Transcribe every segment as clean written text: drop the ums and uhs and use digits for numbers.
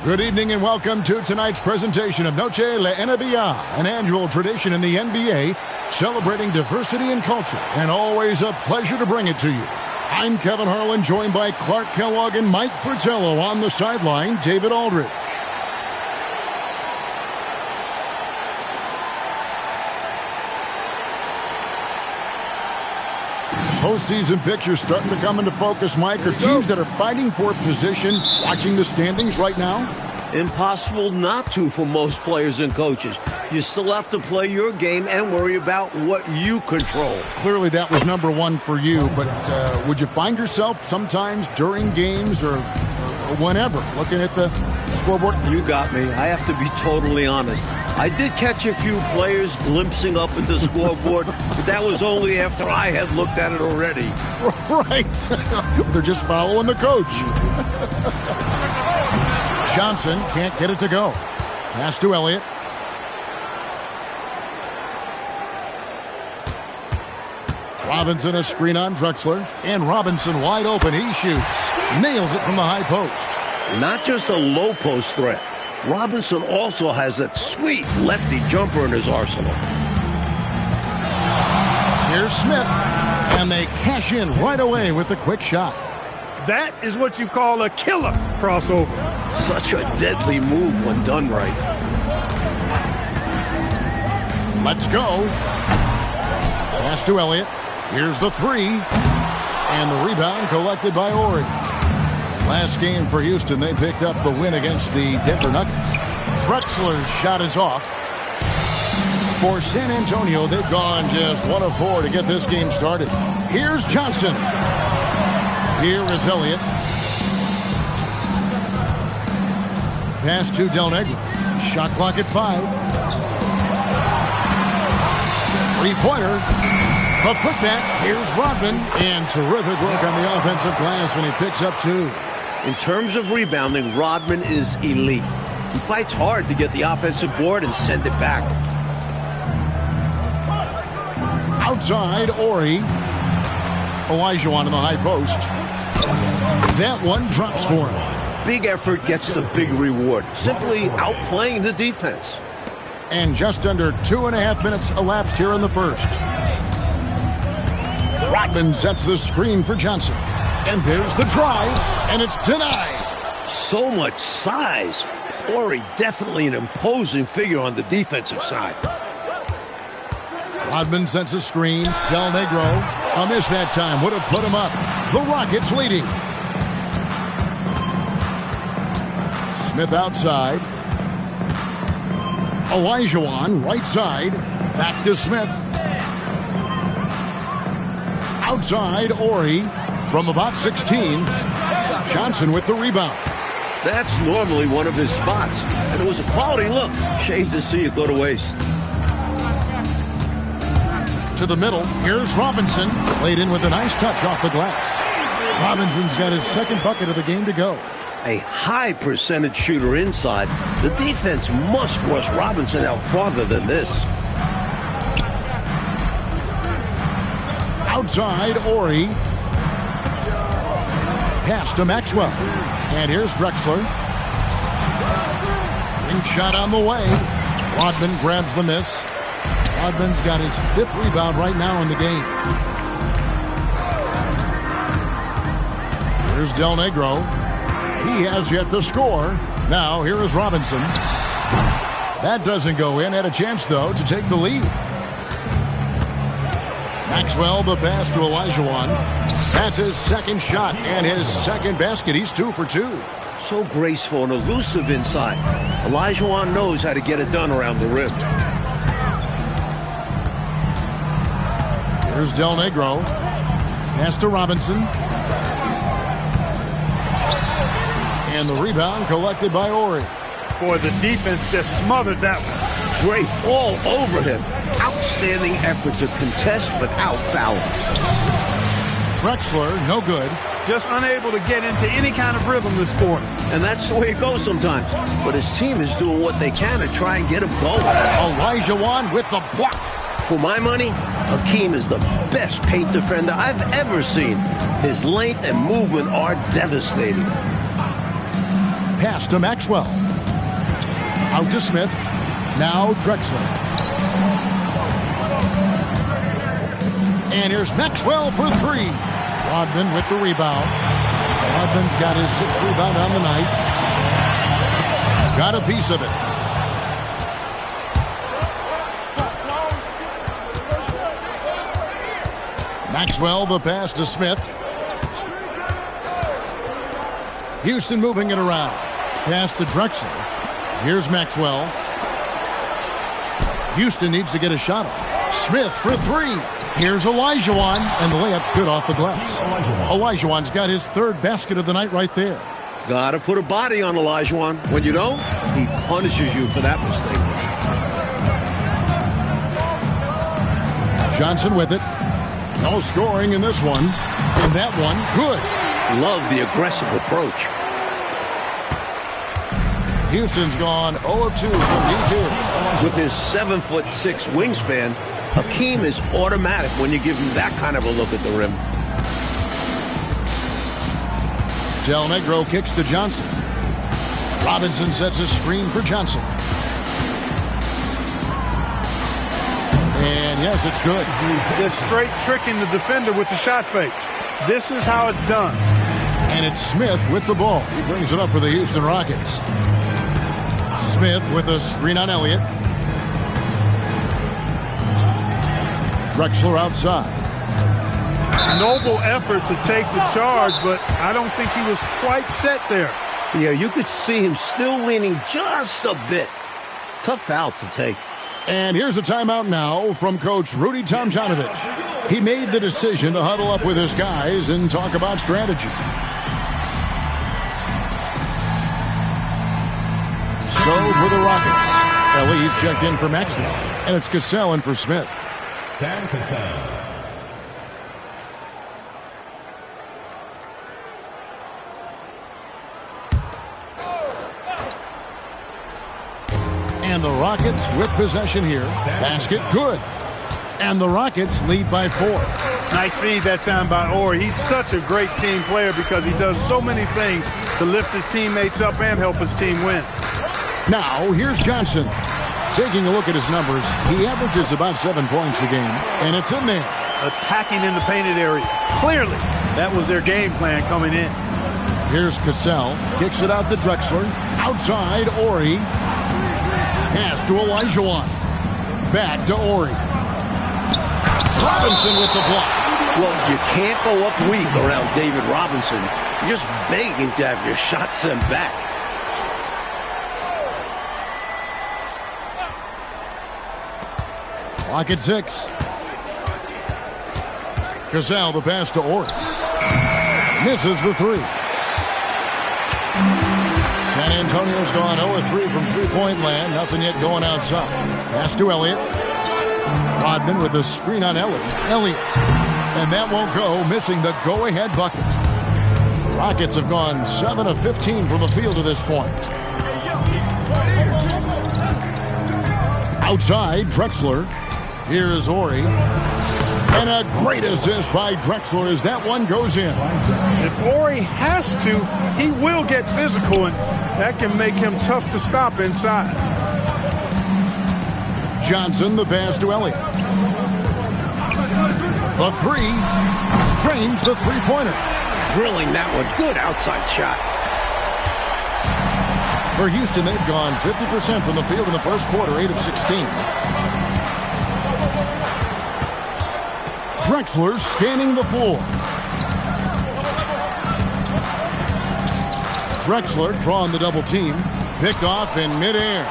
Good evening and welcome to tonight's presentation of Noche La NBA, an annual tradition in the NBA celebrating diversity and culture, and always a pleasure to bring it to you. I'm Kevin Harlan, joined by Clark Kellogg and Mike Fratello. On the sideline, David Aldridge. Postseason pictures starting to come into focus, Mike. Are teams that are fighting for position watching the standings right now? Impossible not to for most players and coaches. You still have to play your game and worry about what you control. Clearly that was number one for you, but would you find yourself sometimes during games or whenever looking at the scoreboard? You got me. I have to be totally honest. I did catch a few players glimpsing up at the scoreboard, but that was only after I had looked at it already. Right. They're just following the coach. Johnson can't get it to go. Pass to Elliott. Robinson a screen on Drexler. And Robinson wide open. He shoots. Nails it from the high post. Not just a low post threat. Robinson also has that sweet lefty jumper in his arsenal. Here's Smith. And they cash in right away with the quick shot. That is what you call a killer crossover. Such a deadly move when done right. Let's go. Pass to Elliott. Here's the three. And the rebound collected by Horry. Last game for Houston, they picked up the win against the Denver Nuggets. Drexler's shot is off. For San Antonio, they've gone just 1 of 4 to get this game started. Here's Johnson. Here is Elliott. Pass to Del Negro. Shot clock at 5. Three-pointer. A putback. Here's Rodman. And terrific work on the offensive glass when he picks up 2. In terms of rebounding, Rodman is elite. He fights hard to get the offensive board and send it back. Outside, Horry. Olajuwon in the high post. That one drops for him. Big effort gets the big reward. Simply outplaying the defense. And just under 2.5 minutes elapsed here in the first. Rodman sets the screen for Johnson. And there's the drive, and it's denied. So much size. Horry definitely an imposing figure on the defensive side. Rodman sets a screen. Del Negro. A miss that time. Would have put him up. The Rockets leading. Smith outside. Olajuwon right side. Back to Smith. Outside, Horry from about 16. Johnson with the rebound. That's normally one of his spots, and it was a quality look. Shame to see it go to waste. To the middle, here's Robinson. Played in with a nice touch off the glass. Robinson's got his second bucket of the game to go. A high percentage shooter inside. The defense must force Robinson out farther than this. Outside, Horry. Pass to Maxwell. And here's Drexler. Ring shot on the way. Rodman grabs the miss. Rodman's got his 5th rebound right now in the game. Here's Del Negro. He has yet to score. Now, here is Robinson. That doesn't go in. Had a chance, though, to take the lead. Maxwell, the pass to Olajuwon. That's his second shot and his second basket. He's 2 for 2. So graceful and elusive inside. Olajuwon knows how to get it done around the rim. Here's Del Negro. Pass to Robinson. And the rebound collected by Horry. Boy, the defense just smothered that one. Draped all over him. Outstanding effort to contest without fouling. Drexler, no good. Just unable to get into any kind of rhythm this quarter. And that's the way it goes sometimes. But his team is doing what they can to try and get him going. Olajuwon with the block. For my money, Hakeem is the best paint defender I've ever seen. His length and movement are devastating. Pass to Maxwell. Out to Smith. Now Drexler. And here's Maxwell for three. Rodman with the rebound. Rodman's got his 6th rebound on the night. Got a piece of it. Maxwell, the pass to Smith. Houston moving it around. Pass to Drexler. Here's Maxwell. Houston needs to get a shot off. Smith for three. Here's Olajuwon, and the layup's good off the glass. Olajuwon's got his 3rd basket of the night right there. Gotta put a body on Olajuwon. When you don't, he punishes you for that mistake. Johnson with it. No scoring in this one. And that one, good. Love the aggressive approach. Houston's gone 0 of 2 from D2. With his 7'6" wingspan, Hakeem is automatic when you give him that kind of a look at the rim. Del Negro kicks to Johnson. Robinson sets a screen for Johnson. And yes, it's good. Just straight tricking the defender with the shot fake. This is how it's done. And it's Smith with the ball. He brings it up for the Houston Rockets. Smith with a screen on Elliott. Drexler outside. Noble effort to take the charge, but I don't think he was quite set there. Yeah, you could see him still leaning just a bit. Tough foul to take. And here's a timeout now from Coach Rudy Tomjanovich. He made the decision to huddle up with his guys and talk about strategy. So for the Rockets, Ellis checked in for Maxwell, and it's Cassell in for Smith. Sam Cassell. And the Rockets with possession here. Basket good. And the Rockets lead by 4. Nice feed that time by Horry. He's such a great team player because he does so many things to lift his teammates up and help his team win. Now, here's Johnson. Taking a look at his numbers, he averages about 7 points a game, and it's in there. Attacking in the painted area. Clearly, that was their game plan coming in. Here's Cassell. Kicks it out to Drexler. Outside, Horry. Pass to Olajuwon. Back to Horry. Robinson with the block. Well, you can't go up weak around David Robinson. You're just begging to have your shot sent back. Clock at 6. Cassell, the pass to Horry. Misses the 3. San Antonio's gone 0-3 from three-point land. Nothing yet going outside. Pass to Elliott. Rodman with a screen on Elliott. And that won't go, missing the go-ahead bucket. The Rockets have gone 7 of 15 from the field to this point. Outside, Drexler. Here is Horry. And a great assist by Drexler as that one goes in. If Horry has to, he will get physical, and that can make him tough to stop inside. Johnson, the pass to Elliott. The 3. Drains the three-pointer. Drilling that one. Good outside shot. For Houston, they've gone 50% from the field in the first quarter, 8 of 16. Drexler scanning the floor. Drexler drawing the double team. Picked off in midair.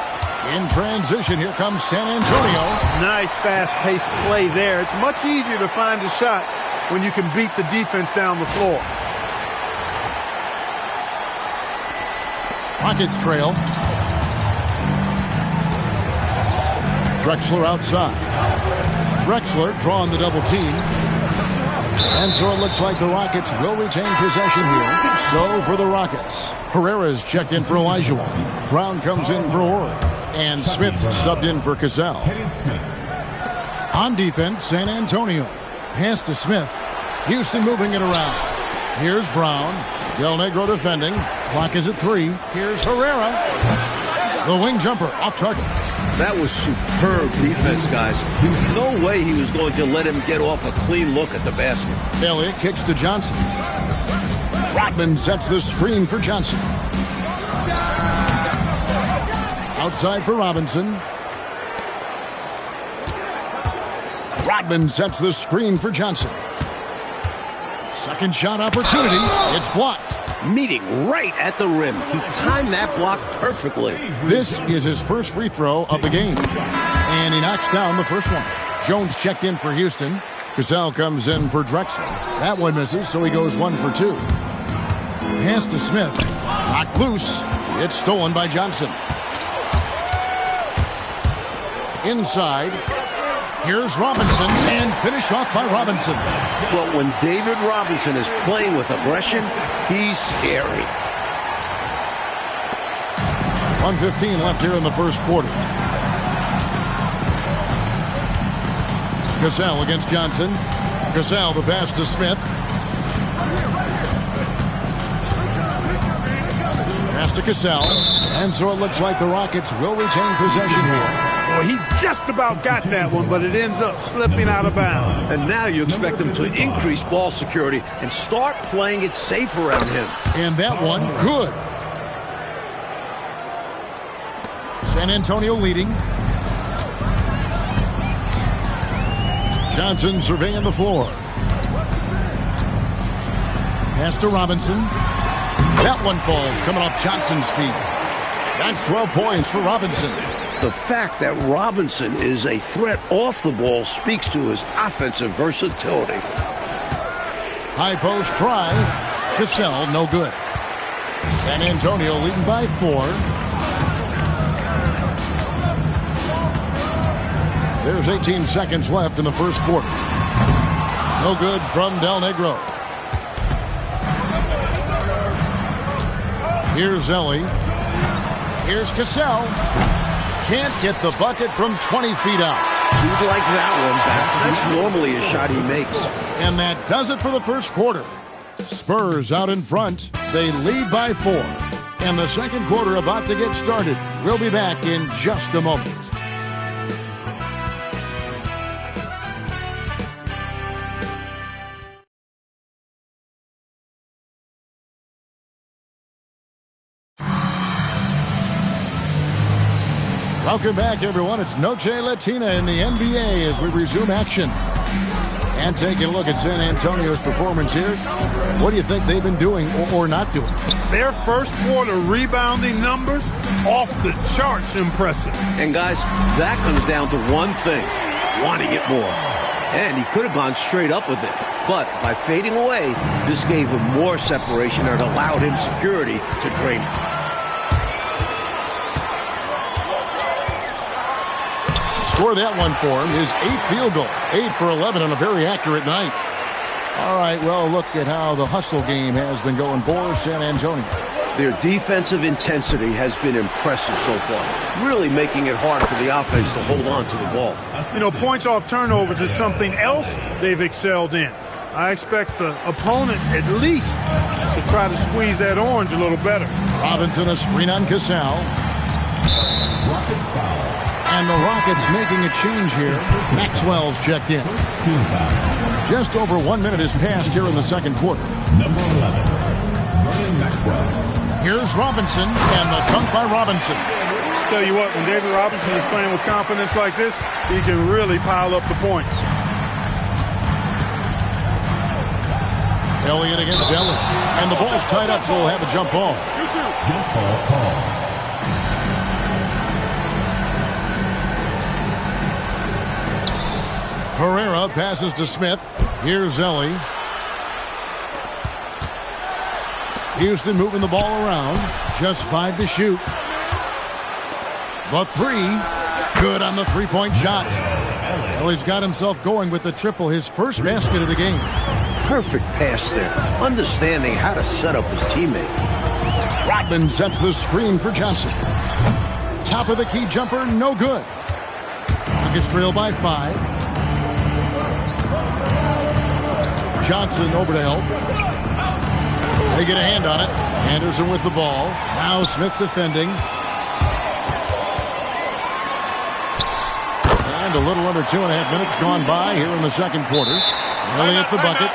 In transition, here comes San Antonio. Nice fast-paced play there. It's much easier to find a shot when you can beat the defense down the floor. Rockets trail. Drexler outside. Drexler drawing the double team. And so it looks like the Rockets will retain possession here. So for the Rockets, Herrera's checked in for Olajuwon. Brown comes in for Horry. And Smith subbed in for Cassell. On defense, San Antonio. Pass to Smith. Houston moving it around. Here's Brown. Del Negro defending. Clock is at 3. Here's Herrera. The wing jumper off target. That was superb defense, guys. There's no way he was going to let him get off a clean look at the basket. Elliott kicks to Johnson. Rodman sets the screen for Johnson. Outside for Robinson. Rodman sets the screen for Johnson. Second shot opportunity. It's blocked. Meeting right at the rim. He timed that block perfectly. This is his first free throw of the game. And he knocks down the first one. Jones checked in for Houston. Cassell comes in for Drexler. That one misses, so he goes 1 for 2. Pass to Smith. Knocked loose. It's stolen by Johnson. Inside. Here's Robinson, and finish off by Robinson. Well, when David Robinson is playing with aggression, he's scary. 1:15 left here in the first quarter. Cassell against Johnson. Cassell, the pass to Smith. Pass to Cassell. And so it looks like the Rockets will retain possession here. Well, he just about got that one, but it ends up slipping out of bounds. And now you expect him to increase ball security and start playing it safe around him. And that one, good. San Antonio leading. Johnson surveying the floor. Pass to Robinson. That one falls, coming off Johnson's feet. That's 12 points for Robinson. The fact that Robinson is a threat off the ball speaks to his offensive versatility. High post try. Cassell, no good. San Antonio leading by 4. There's 18 seconds left in the first quarter. No good from Del Negro. Here's Ellie. Here's Cassell. Can't get the bucket from 20 feet out. He'd like that one back. That's normally a shot he makes. And that does it for the first quarter. Spurs out in front. They lead by 4. And the second quarter about to get started. We'll be back in just a moment. Welcome back, everyone. It's Noche Latina in the NBA as we resume action. And taking a look at San Antonio's performance here. What do you think they've been doing or not doing? Their first quarter rebounding numbers, off the charts impressive. And guys, that comes down to one thing, wanting it more. And he could have gone straight up with it. But by fading away, this gave him more separation and allowed him security to drain it. Score that one for him, his 8th field goal. 8 for 11 on a very accurate night. All right, well, look at how the hustle game has been going for San Antonio. Their defensive intensity has been impressive so far, really making it hard for the offense to hold on to the ball. You know, points off turnovers is something else they've excelled in. I expect the opponent at least to try to squeeze that orange a little better. Robinson, a screen on Cassell. Rockets foul. And the Rockets making a change here. Maxwell's checked in. Team foul. Just over 1 minute has passed here in the second quarter. Number 11, Vernon Maxwell. Here's Robinson, and the dunk by Robinson. Tell you what, when David Robinson is playing with confidence like this, he can really pile up the points. Elliott against Elliott. And the ball's tied up, so we'll have a jump ball. Jump ball call. Herrera passes to Smith. Here's Ellie. Houston moving the ball around. Just 5 to shoot. The 3. Good on the three-point shot. Ellie's got himself going with the triple, his first basket of the game. Perfect pass there, understanding how to set up his teammate. Rodman sets the screen for Johnson. Top of the key jumper, no good. Nuggets trail by 5. Johnson over to help. They get a hand on it. Anderson with the ball. Now Smith defending. And a little under 2.5 minutes gone by here in the second quarter. Elliott the bucket.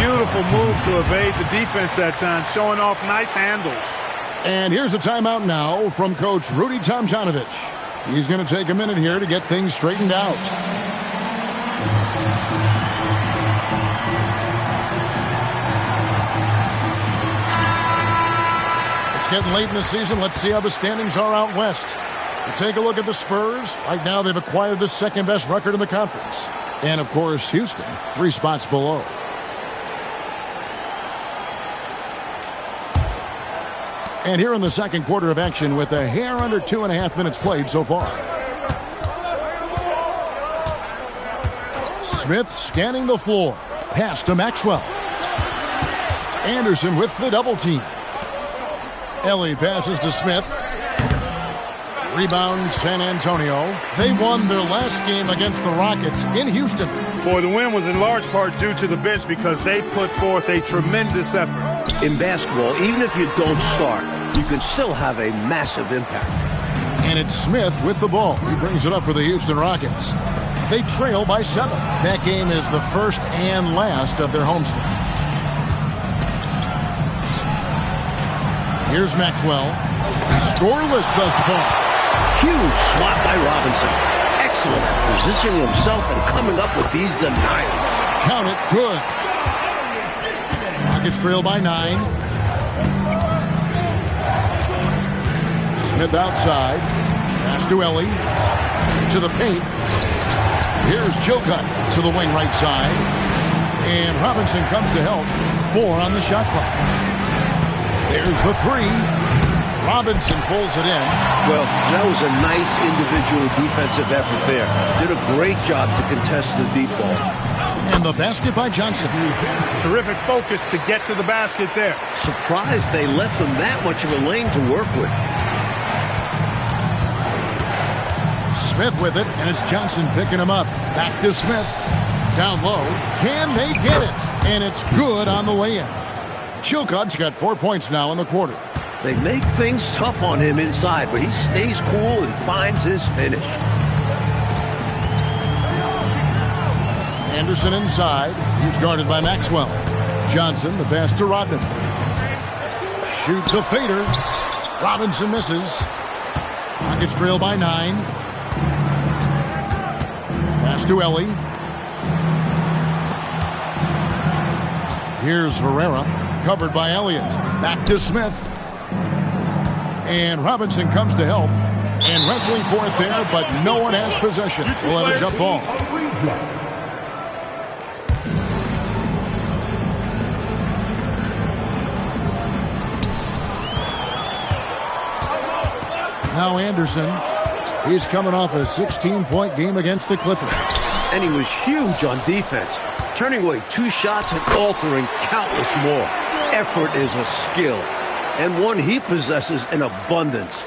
Beautiful move to evade the defense that time, showing off nice handles. And here's a timeout now from Coach Rudy Tomjanovich. He's going to take a minute here to get things straightened out. It's getting late in the season. Let's see how the standings are out west. We take a look at the Spurs. Right now they've acquired the second-best record in the conference. And, of course, Houston, 3 spots below. And here in the second quarter of action with a hair under 2.5 minutes played so far. Smith scanning the floor. Pass to Maxwell. Anderson with the double team. Ellie passes to Smith. Rebound San Antonio. They won their last game against the Rockets in Houston. Boy, the win was in large part due to the bench because they put forth a tremendous effort. In basketball, even if you don't start, you can still have a massive impact. And it's Smith with the ball. He brings it up for the Houston Rockets. They trail by 7. That game is the first and last of their homestand. Here's Maxwell. Scoreless thus far. Huge swat by Robinson. Excellent at positioning himself and coming up with these denials. Count it. Good. Rockets trail by 9. Smith outside. Pass to Ellie. To the paint. Here's Chilcutt to the wing right side. And Robinson comes to help. 4 on the shot clock. There's the 3. Robinson pulls it in. Well, that was a nice individual defensive effort there. Did a great job to contest the deep ball. And the basket by Johnson. Terrific focus to get to the basket there. Surprised they left them that much of a lane to work with. Smith with it, and it's Johnson picking him up. Back to Smith. Down low. Can they get it? And it's good on the way in. Chilcutt's got 4 points now in the quarter. They make things tough on him inside, but he stays cool and finds his finish. Anderson inside. He's guarded by Maxwell. Johnson, the pass to Rodman. Shoots a fader. Robinson misses. Rockets trail by 9. Pass to Ellie. Here's Herrera. Covered by Elliott. Back to Smith. And Robinson comes to help. And wrestling for it there, but no one has possession. We'll have a jump ball. Now Anderson. He's coming off a 16-point game against the Clippers. And he was huge on defense, turning away 2 shots and altering countless more. Effort is a skill, and one he possesses in abundance.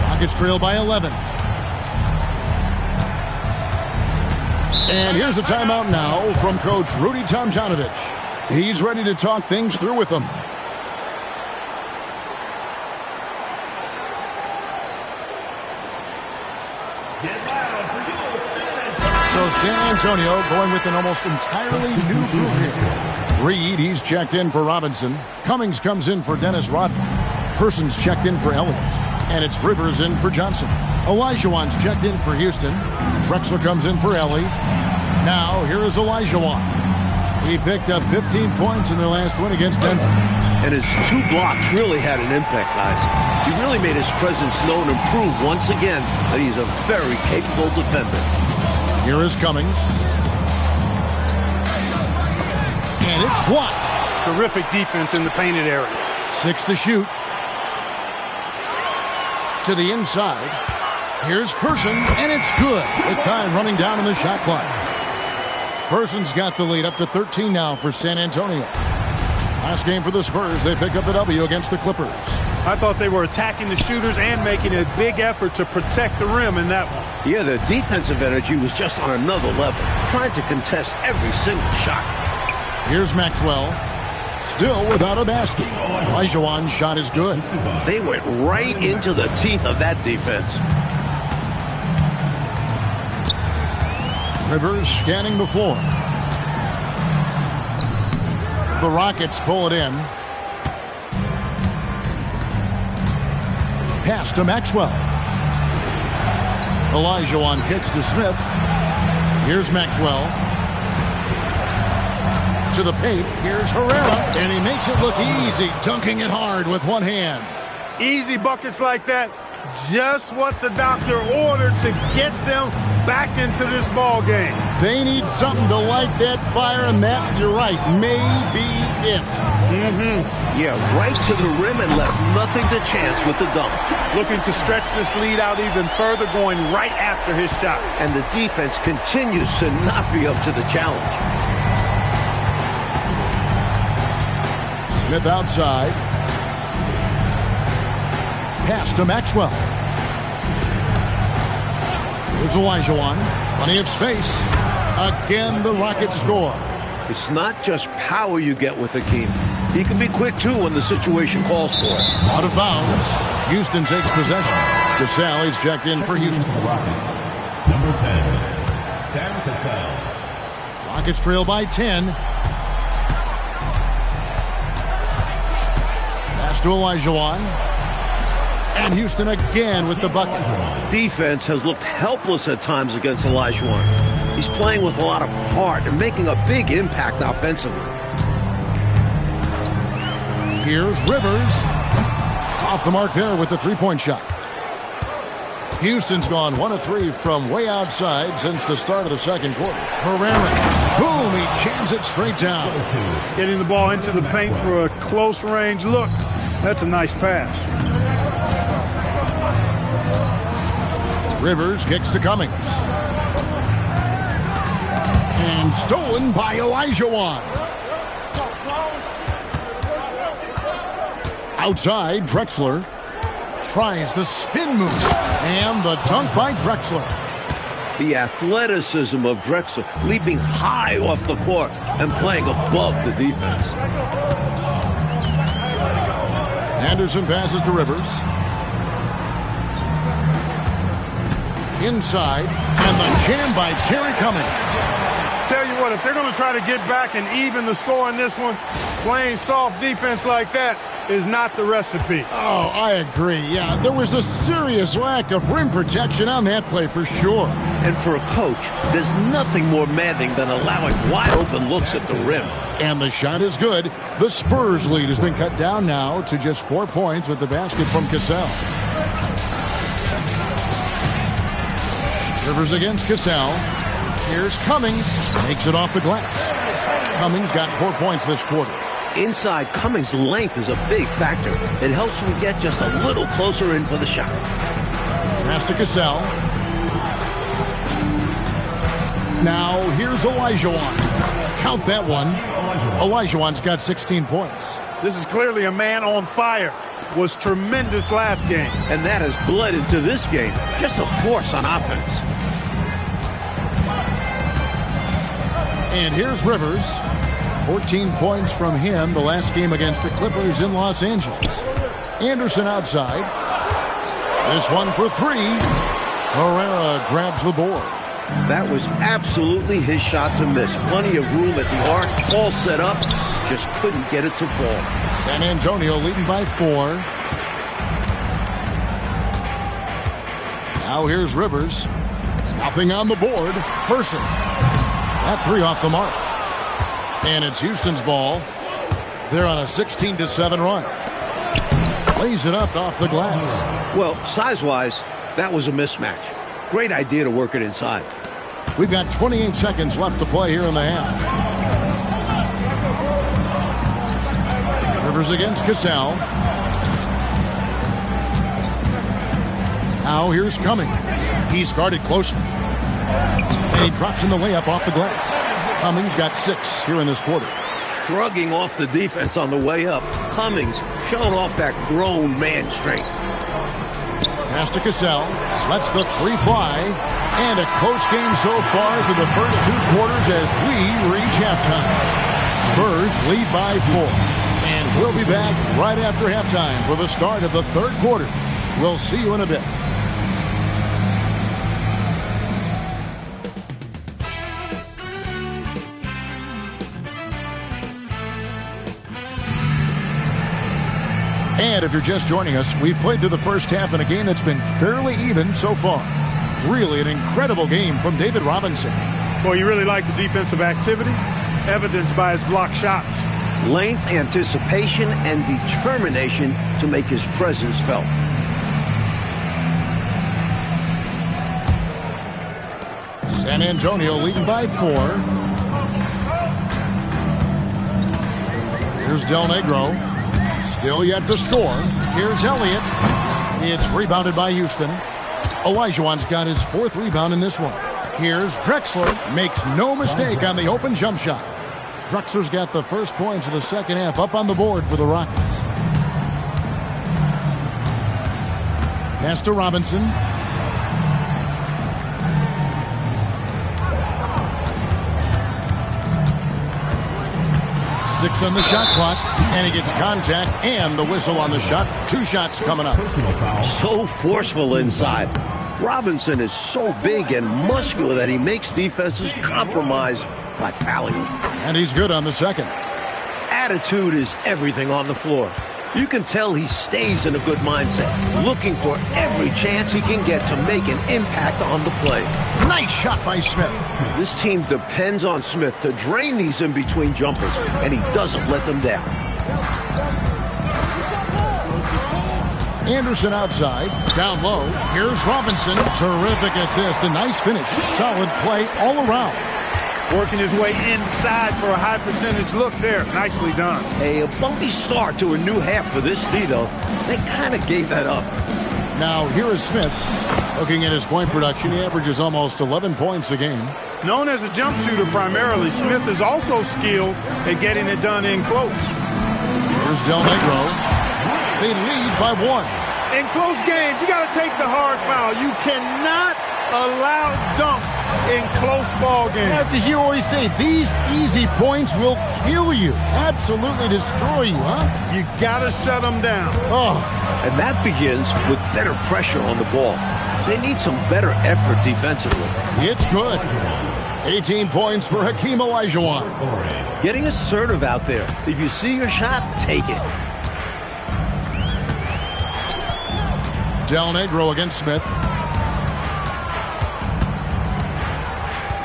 Rockets trail by 11. And here's a timeout now from Coach Rudy Tomjanovich. He's ready to talk things through with them. So San Antonio going with an almost entirely new group here. Reed, he's checked in for Robinson. Cummings comes in for Dennis Rodman. Person's checked in for Elliott. And it's Rivers in for Johnson. Olajuwon's checked in for Houston. Drexler comes in for Ellie. Now, here is Olajuwon. He picked up 15 points in their last win against Denver. And his 2 blocks really had an impact, guys. He really made his presence known and proved once again that he's a very capable defender. Here is Cummings. And it's blocked. Terrific defense in the painted area. 6 to shoot. To the inside. Here's Person, and it's good. With time running down on the shot clock. Person's got the lead up to 13 now for San Antonio. Last game for the Spurs, they picked up the W against the Clippers. I thought they were attacking the shooters and making a big effort to protect the rim in that one. Yeah, the defensive energy was just on another level, trying to contest every single shot. Here's Maxwell. still without a basket. Olajuwon's shot is good. They went right into the teeth of that defense. Rivers scanning the floor. The Rockets pull it in. Pass to Maxwell. Olajuwon kicks to Smith. Here's Maxwell. To the paint. Here's Herrera. And he makes it look easy, dunking it hard with one hand. Easy buckets like that. Just what the doctor ordered to get them back into this ball game. They need something to light that fire, and that, you're right, may be it. Yeah, right to the rim and left nothing to chance with the dunk. Looking to stretch this lead out even further, going right after his shot. And the defense continues to not be up to the challenge. Smith outside. Pass to Maxwell. Here's Olajuwon. Plenty of space. Again, the Rockets score. It's not just power you get with Hakeem. He can be quick, too, when the situation calls for it. Out of bounds. Houston takes possession. Cassell is checked in for Houston. Rockets. Number 10, Sam Cassell. Rockets trail by 10. Pass to Olajuwon. And Houston again with the bucket. Defense has looked helpless at times against Olajuwon. He's playing with a lot of heart and making a big impact offensively. Here's Rivers. Off the mark there with the three-point shot. Houston's gone 1 of 3 from way outside since the start of the second quarter. Herrera. Boom, he jams it straight down. Getting the ball into the paint for a close range look. That's a nice pass. Rivers kicks to Cummings. And stolen by Olajuwon. Outside, Drexler tries the spin move. And the dunk by Drexler. The athleticism of Drexler, leaping high off the court and playing above the defense. Anderson passes to Rivers. Inside, and the jam by Terry Cummings. Tell you what, if they're going to try to get back and even the score in this one, playing soft defense like that is not the recipe. Oh, I agree. Yeah, there was a serious lack of rim protection on that play for sure. And for a coach, there's nothing more maddening than allowing wide open looks at the rim. And the shot is good. The Spurs lead has been cut down now to just 4 points with the basket from Cassell. Rivers against Cassell. Here's Cummings. Makes it off the glass. Cummings got 4 points this quarter. Inside, Cummings' length is a big factor. It helps him get just a little closer in for the shot. Pass to Cassell. Now here's Olajuwon. Count that one. Olajuwon's got 16 points. This is clearly a man on fire. Was tremendous last game. And that has bled into this game. Just a force on offense. And here's Rivers. 14 points from him the last game against the Clippers in Los Angeles. Anderson outside. This one for 3. Herrera grabs the board. That was absolutely his shot to miss. Plenty of room at the arc. All set up. Just couldn't get it to fall. San Antonio leading by 4. Now here's Rivers. Nothing on the board. Person. That 3 off the mark. And it's Houston's ball. They're on a 16-7 run. Lays it up off the glass. Well, size-wise, that was a mismatch. Great idea to work it inside. We've got 28 seconds left to play here in the half. Rivers against Cassell. Now here's Cummings. He's guarded closely. And he drops in the layup off the glass. Cummings got 6 here in this quarter. Shrugging off the defense on the way up. Cummings showing off that grown man strength. Pass to Cassell. Lets the 3 fly. And a close game so far through the first 2 quarters as we reach halftime. Spurs lead by 4. And we'll be back right after halftime for the start of the third quarter. We'll see you in a bit. And if you're just joining us, we've played through the first half in a game that's been fairly even so far. Really an incredible game from David Robinson. Well, you really like the defensive activity, evidenced by his block shots. Length, anticipation, and determination to make his presence felt. San Antonio leading by 4. Here's Del Negro. Still yet to score. Here's Elliott. It's rebounded by Houston. Olajuwon's got his 4th rebound in this one. Here's Drexler. Makes no mistake on the open jump shot. Drexler's got the first points of the second half up on the board for the Rockets. Pass to Robinson. Six on the shot clock, and he gets contact and the whistle on the shot. 2 shots coming up. So forceful inside. Robinson is so big and muscular that he makes defenses compromise by fouling him. And he's good on the second. Attitude is everything on the floor. You can tell he stays in a good mindset, looking for every chance he can get to make an impact on the play. Nice shot by Smith. This team depends on Smith to drain these in-between jumpers, and he doesn't let them down. Anderson outside, down low. Here's Robinson. Terrific assist, a nice finish. Solid play all around. Working his way inside for a high percentage look there. Nicely done. A bumpy start to a new half for this D, though. They kind of gave that up. Now here is Smith. Looking at his point production, he averages almost 11 points a game. Known as a jump shooter primarily, Smith is also skilled at getting it done in close. Here's Del Negro. They lead by 1. In close games, you got to take the hard foul. You cannot allow dunks in close ball games. As you always say, these easy points will kill you. Absolutely destroy you, huh? You got to shut them down. Oh. And that begins with better pressure on the ball. They need some better effort defensively. It's good. 18 points for Hakeem Olajuwon. Getting assertive out there. If you see your shot, take it. Del Negro against Smith.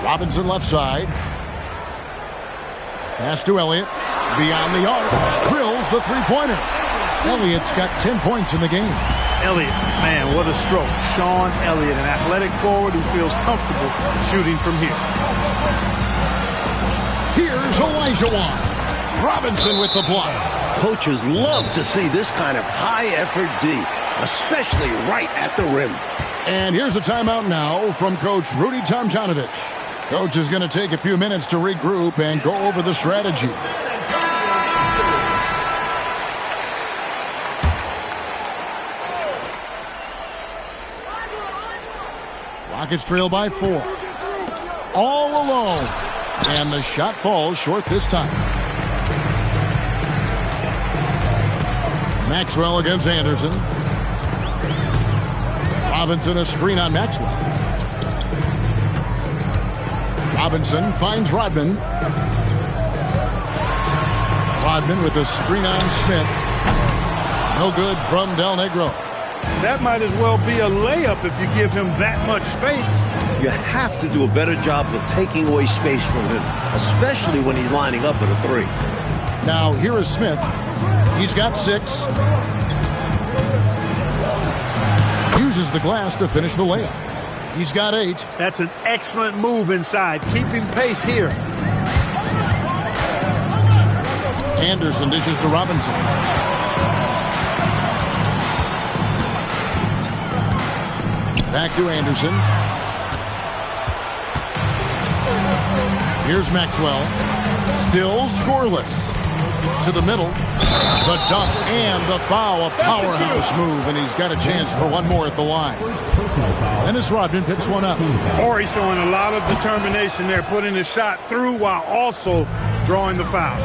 Robinson left side. Pass to Elliott. Beyond the arc. Drills the three-pointer. Elliott's got 10 points in the game. Elliott, man, what a stroke. Sean Elliott, an athletic forward who feels comfortable shooting from here. Here's Olajuwon. Robinson with the block. Coaches love to see this kind of high-effort D, especially right at the rim. And here's a timeout now from Coach Rudy Tomjanovich. Coach is going to take a few minutes to regroup and go over the strategy. Rockets trail by 4. All alone. And the shot falls short this time. Maxwell against Anderson. Robinson a screen on Maxwell. Robinson finds Rodman. Rodman with a screen on Smith. No good from Del Negro. That might as well be a layup if you give him that much space. You have to do a better job of taking away space from him, especially when he's lining up at a 3. Now here is Smith. He's got 6. Uses the glass to finish the layup. He's got 8. That's an excellent move inside, keeping pace here. Anderson dishes to Robinson. Back to Anderson. Here's Maxwell. Still scoreless. To the middle. The dunk and the foul. A powerhouse move, and he's got a chance for one more at the line. Dennis Rodman picks one up. Horry showing a lot of determination there, putting the shot through while also drawing the foul.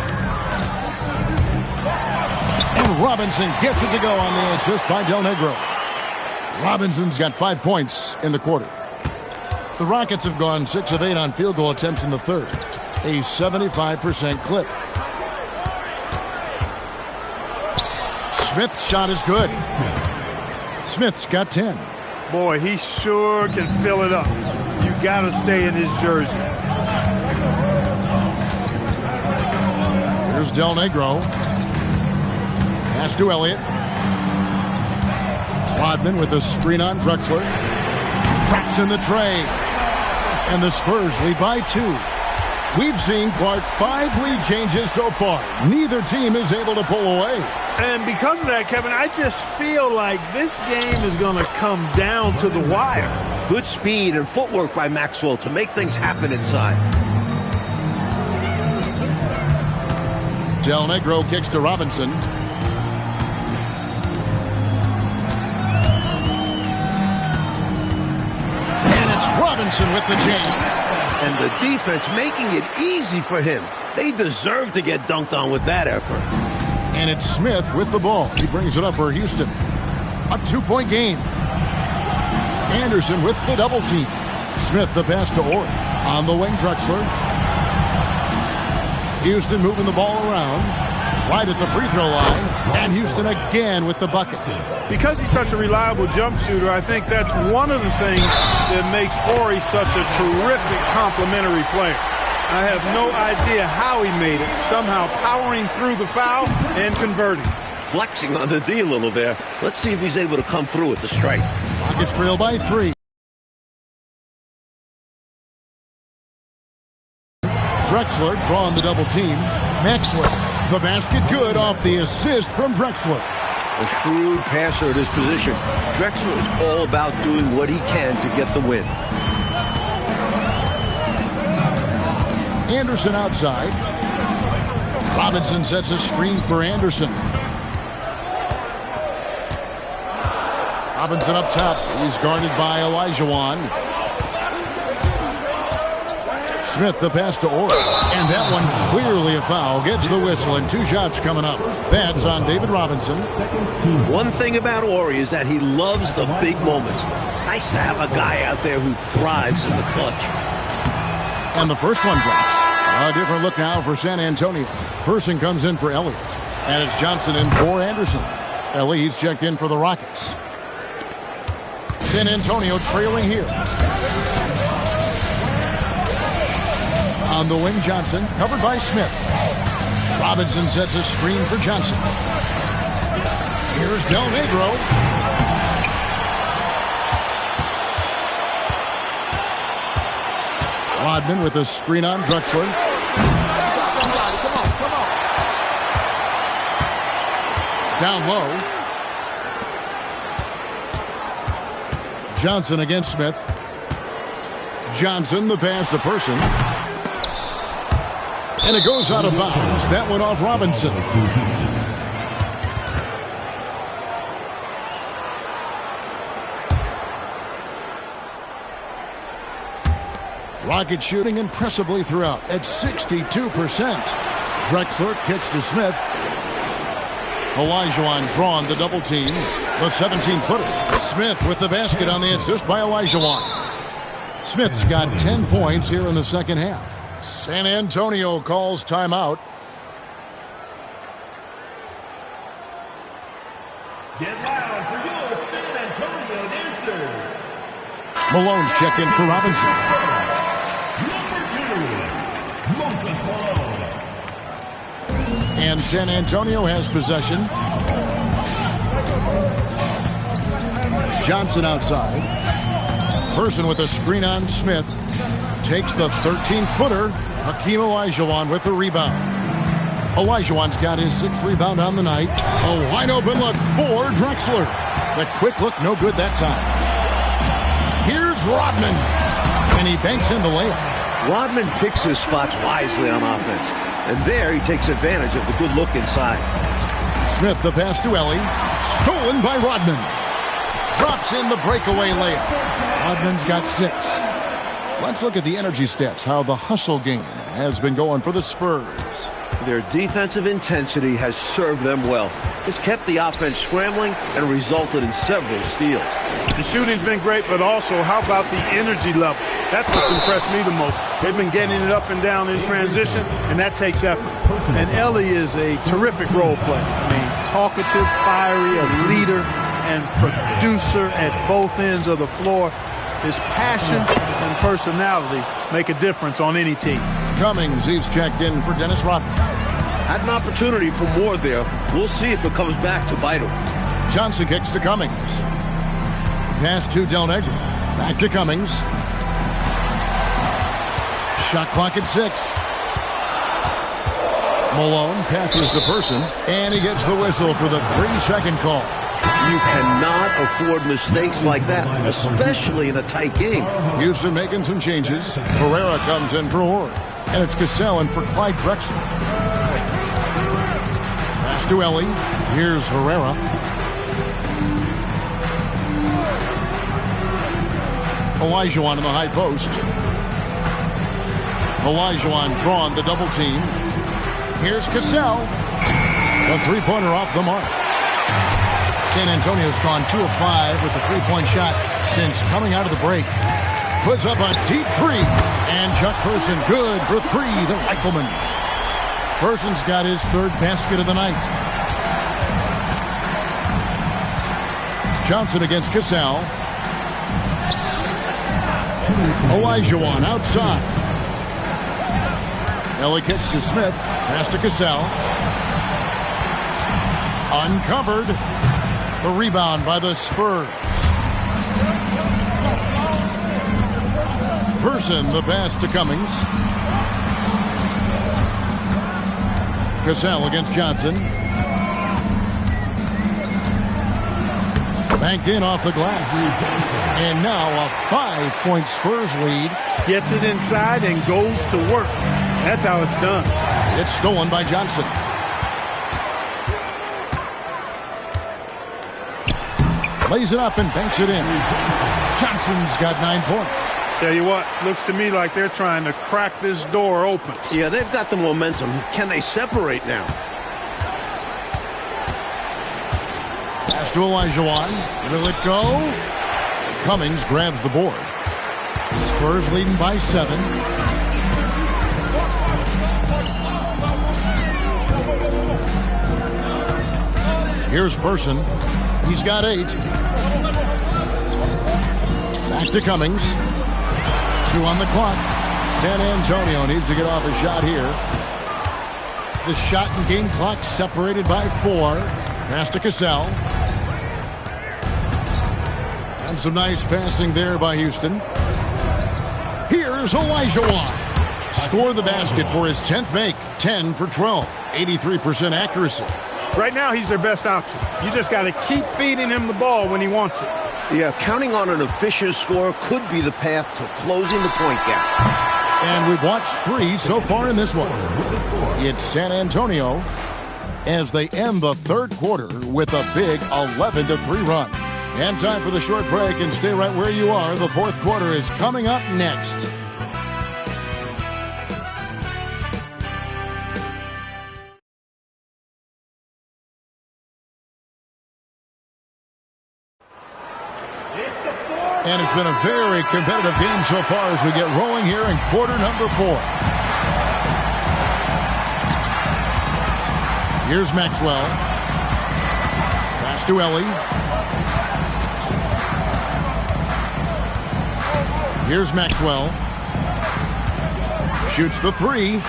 And Robinson gets it to go on the assist by Del Negro. Robinson's got 5 points in the quarter. The Rockets have gone 6 of 8 on field goal attempts in the third. A 75% clip. Smith's shot is good. Smith's got 10. Boy, he sure can fill it up. You got to stay in his jersey. Here's Del Negro. Pass to Elliott. Rodman with a screen on Drexler. Traps in the tray. And the Spurs lead by 2. We've seen, Clark, 5 lead changes so far. Neither team is able to pull away. And because of that, Kevin, I just feel like this game is going to come down to the wire. Good speed and footwork by Maxwell to make things happen inside. Del Negro kicks to Robinson. And it's Robinson with the jam. And the defense making it easy for him. They deserve to get dunked on with that effort. And it's Smith with the ball. He brings it up for Houston. A 2-point game. Anderson with the double team. Smith the pass to Ori. On the wing, Drexler. Houston moving the ball around. Right at the free throw line. And Houston again with the bucket. Because he's such a reliable jump shooter, I think that's one of the things that makes Ori such a terrific complementary player. I have no idea how he made it, somehow powering through the foul and converting. Flexing on the D a little there. Let's see if he's able to come through with the strike. Rockets trail by 3. Drexler drawing the double team. Maxwell, the basket good off the assist from Drexler. A shrewd passer at his position. Drexler is all about doing what he can to get the win. Anderson outside. Robinson sets a screen for Anderson. Robinson up top. He's guarded by Olajuwon. Smith the pass to Ori. And that one clearly a foul. Gets the whistle and 2 shots coming up. That's on David Robinson. One thing about Ori is that he loves the big moments. Nice to have a guy out there who thrives in the clutch. And the first one drops. A different look now for San Antonio. Person comes in for Elliott. And it's Johnson in for Anderson. Elliott's checked in for the Rockets. San Antonio trailing here. On the wing, Johnson, covered by Smith. Robinson sets a screen for Johnson. Here's Del Negro. Rodman with a screen on Drexler. Down low. Johnson against Smith. Johnson, the pass to Person. And it goes out of bounds. That went off Robinson. Rocket shooting impressively throughout at 62%. Drexler kicks to Smith. Olajuwon drawn the double team. The 17-footer. Smith with the basket on the assist by Olajuwon. Smith's got 10 points here in the second half. San Antonio calls timeout. Get loud for your San Antonio dancers. Malone's checked in for Robinson. Number 2, Moses Malone. And San Antonio has possession. Johnson outside. Person with a screen on Smith. Takes the 13-footer. Hakeem Olajuwon with the rebound. Olajuwon's got his 6th rebound on the night. A wide-open look for Drexler. The quick look, no good that time. Here's Rodman. And he banks in the layup. Rodman picks his spots wisely on offense. And there he takes advantage of the good look inside. Smith the pass to Ellie. Stolen by Rodman. Drops in the breakaway layup. Rodman's got 6. Let's look at the energy stats, how the hustle game has been going for the Spurs. Their defensive intensity has served them well. It's kept the offense scrambling and resulted in several steals. The shooting's been great, but also how about the energy level? That's what's impressed me the most. They've been getting it up and down in transition, and that takes effort. And Ellie is a terrific role player. I mean, talkative, fiery, a leader, and producer at both ends of the floor. His passion and personality make a difference on any team. Cummings, he's checked in for Dennis Rodman. Had an opportunity for more there. We'll see if it comes back to bite him. Johnson kicks to Cummings. Pass to Del Negro. Back to Cummings. Shot clock at 6. Malone passes to Person, and he gets the whistle for the 3-second call. You cannot afford mistakes like that, especially in a tight game. Houston making some changes. Herrera comes in for Horry. And it's Cassell in for Clyde Drexler. Pass to Ellie. Here's Herrera. Olajuwon in the high post. Olajuwon drawn the double team. Here's Cassell. The three-pointer off the mark. San Antonio's gone 2 of 5 with the three-point shot since coming out of the break. Puts up a deep three, and Chuck Person good for 3, the rifleman. Person's got his 3rd basket of the night. Johnson against Cassell. Olajuwon outside. Ellie kicks to Smith. Pass to Cassell. Uncovered. The rebound by the Spurs. Person, the pass to Cummings. Cassell against Johnson. Banked in off the glass. And now a 5-point Spurs lead. Gets it inside and goes to work. That's how it's done. It's stolen by Johnson. Lays it up and banks it in. Johnson's got 9 points. Tell you what, looks to me like they're trying to crack this door open. Yeah, they've got the momentum. Can they separate now? Pass to Olajuwon. Will it go? Cummings grabs the board. Spurs leading by 7. Here's Person. He's got 8. Back to Cummings. 2 on the clock. San Antonio needs to get off a shot here. The shot and game clock separated by 4. Pass to Cassell. And some nice passing there by Houston. Here's Olajuwon. Score the basket for his 10th make. 10 for 12. 83% accuracy. Right now, he's their best option. You just got to keep feeding him the ball when he wants it. Yeah, counting on an efficient score could be the path to closing the point gap. And we've watched 3 so far in this one. It's San Antonio as they end the 3rd quarter with a big 11-3 run. And time for the short break, and stay right where you are. The 4th quarter is coming up next. And it's been a very competitive game so far as we get rolling here in quarter number 4. Here's Maxwell. Pass to Ellie. Here's Maxwell. Shoots the 3.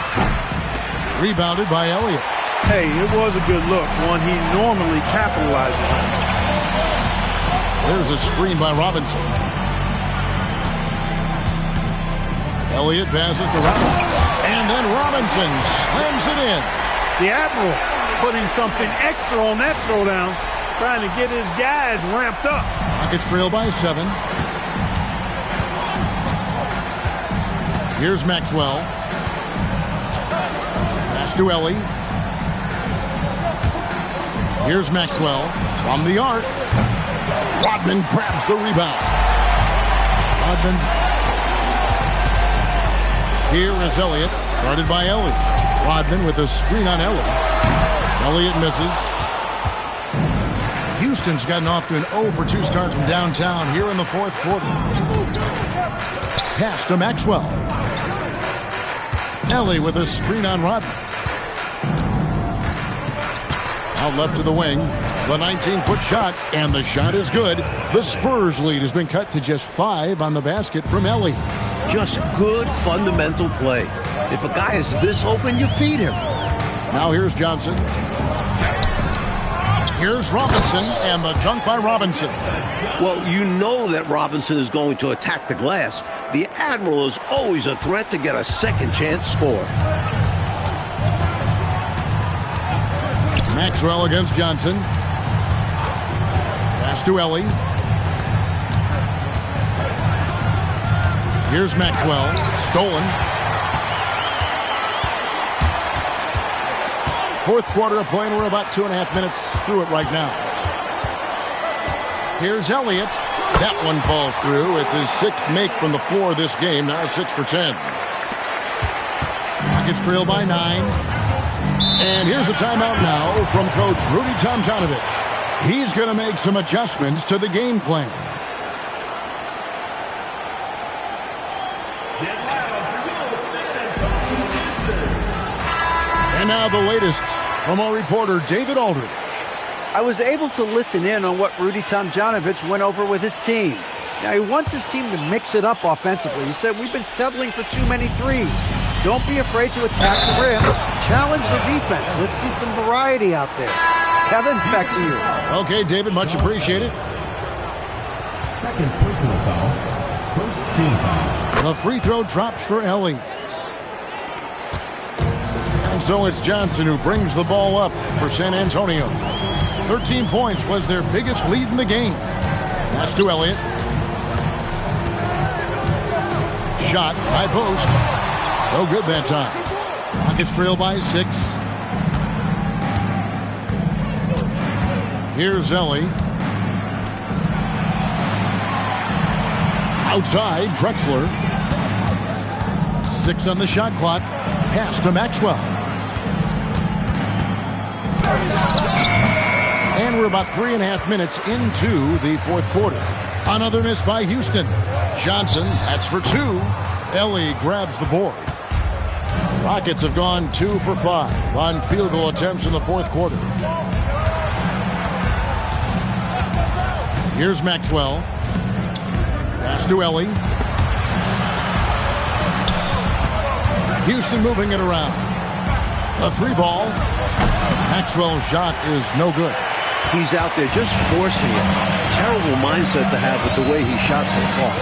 Rebounded by Elliott. Hey, it was a good look, one he normally capitalizes on. There's a screen by Robinson. Elliott passes to Robinson. And then Robinson slams it in. The Admiral putting something extra on that throwdown, trying to get his guys ramped up. Rockets trail by 7. Here's Maxwell. Pass to Ellie. Here's Maxwell from the arc. Rodman grabs the rebound. Rodman's. Here is Elliott, guarded by Ellie. Rodman with a screen on Elliott. Elliott misses. Houston's gotten off to an 0 for 2 start from downtown here in the fourth quarter. Pass to Maxwell. Ellie with a screen on Rodman. Out left to the wing. The 19-foot shot, and the shot is good. The Spurs lead has been cut to just 5 on the basket from Ellie. Just good fundamental play. If a guy is this open, you feed him. Now here's Johnson. Here's Robinson, and the dunk by Robinson. Well, you know that Robinson is going to attack the glass. The Admiral is always a threat to get a second chance score. Maxwell against Johnson. Pass to Ellie. Here's Maxwell. Stolen. Fourth quarter of play, and we're about 2.5 minutes through it right now. Here's Elliott. That one falls through. It's his 6th make from the floor this game. Now 6 for 10. Rockets trail by 9. And here's a timeout now from Coach Rudy Tomjanovich. He's going to make some adjustments to the game plan. And now the latest from our reporter, David Aldridge. I was able to listen in on what Rudy Tomjanovich went over with his team. Now, he wants his team to mix it up offensively. He said, we've been settling for too many threes. Don't be afraid to attack the rim. Challenge the defense. Let's see some variety out there. Kevin, back to you. Okay, David, much appreciated. Second personal foul. First team foul. The free throw drops for Ellie. And so it's Johnson who brings the ball up for San Antonio. 13 points was their biggest lead in the game. Pass to Elliott. Shot, high post. No good that time. Rockets trail by 6. Here's Ellie. Outside, Drexler. 6 on the shot clock. Pass to Maxwell. And we're about 3.5 minutes into the fourth quarter. Another miss by Houston. Johnson, that's for 2. Ellie grabs the board. Rockets have gone 2 for 5 on field goal attempts in the fourth quarter. Here's Maxwell. Pass to Ellie. Houston moving it around. A 3-ball. Maxwell's shot is no good. He's out there just forcing it. Terrible mindset to have with the way he shot so far.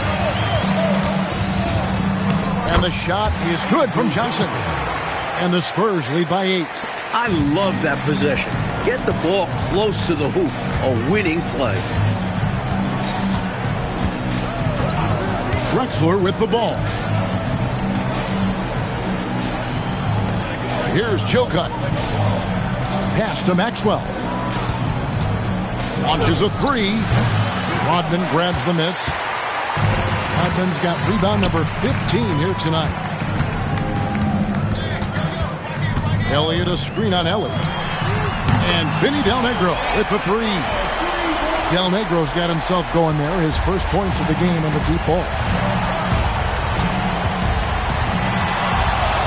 And the shot is good from Johnson. And the Spurs lead by 8. I love that possession. Get the ball close to the hoop. A winning play. Drexler with the ball. Here's Chilcutt. Pass to Maxwell. Launches a 3. Rodman grabs the miss. Rodman's got rebound number 15 here tonight. Elliott a screen on Ellie. And Vinny Del Negro with the 3. Del Negro's got himself going there. His first points of the game on the deep ball.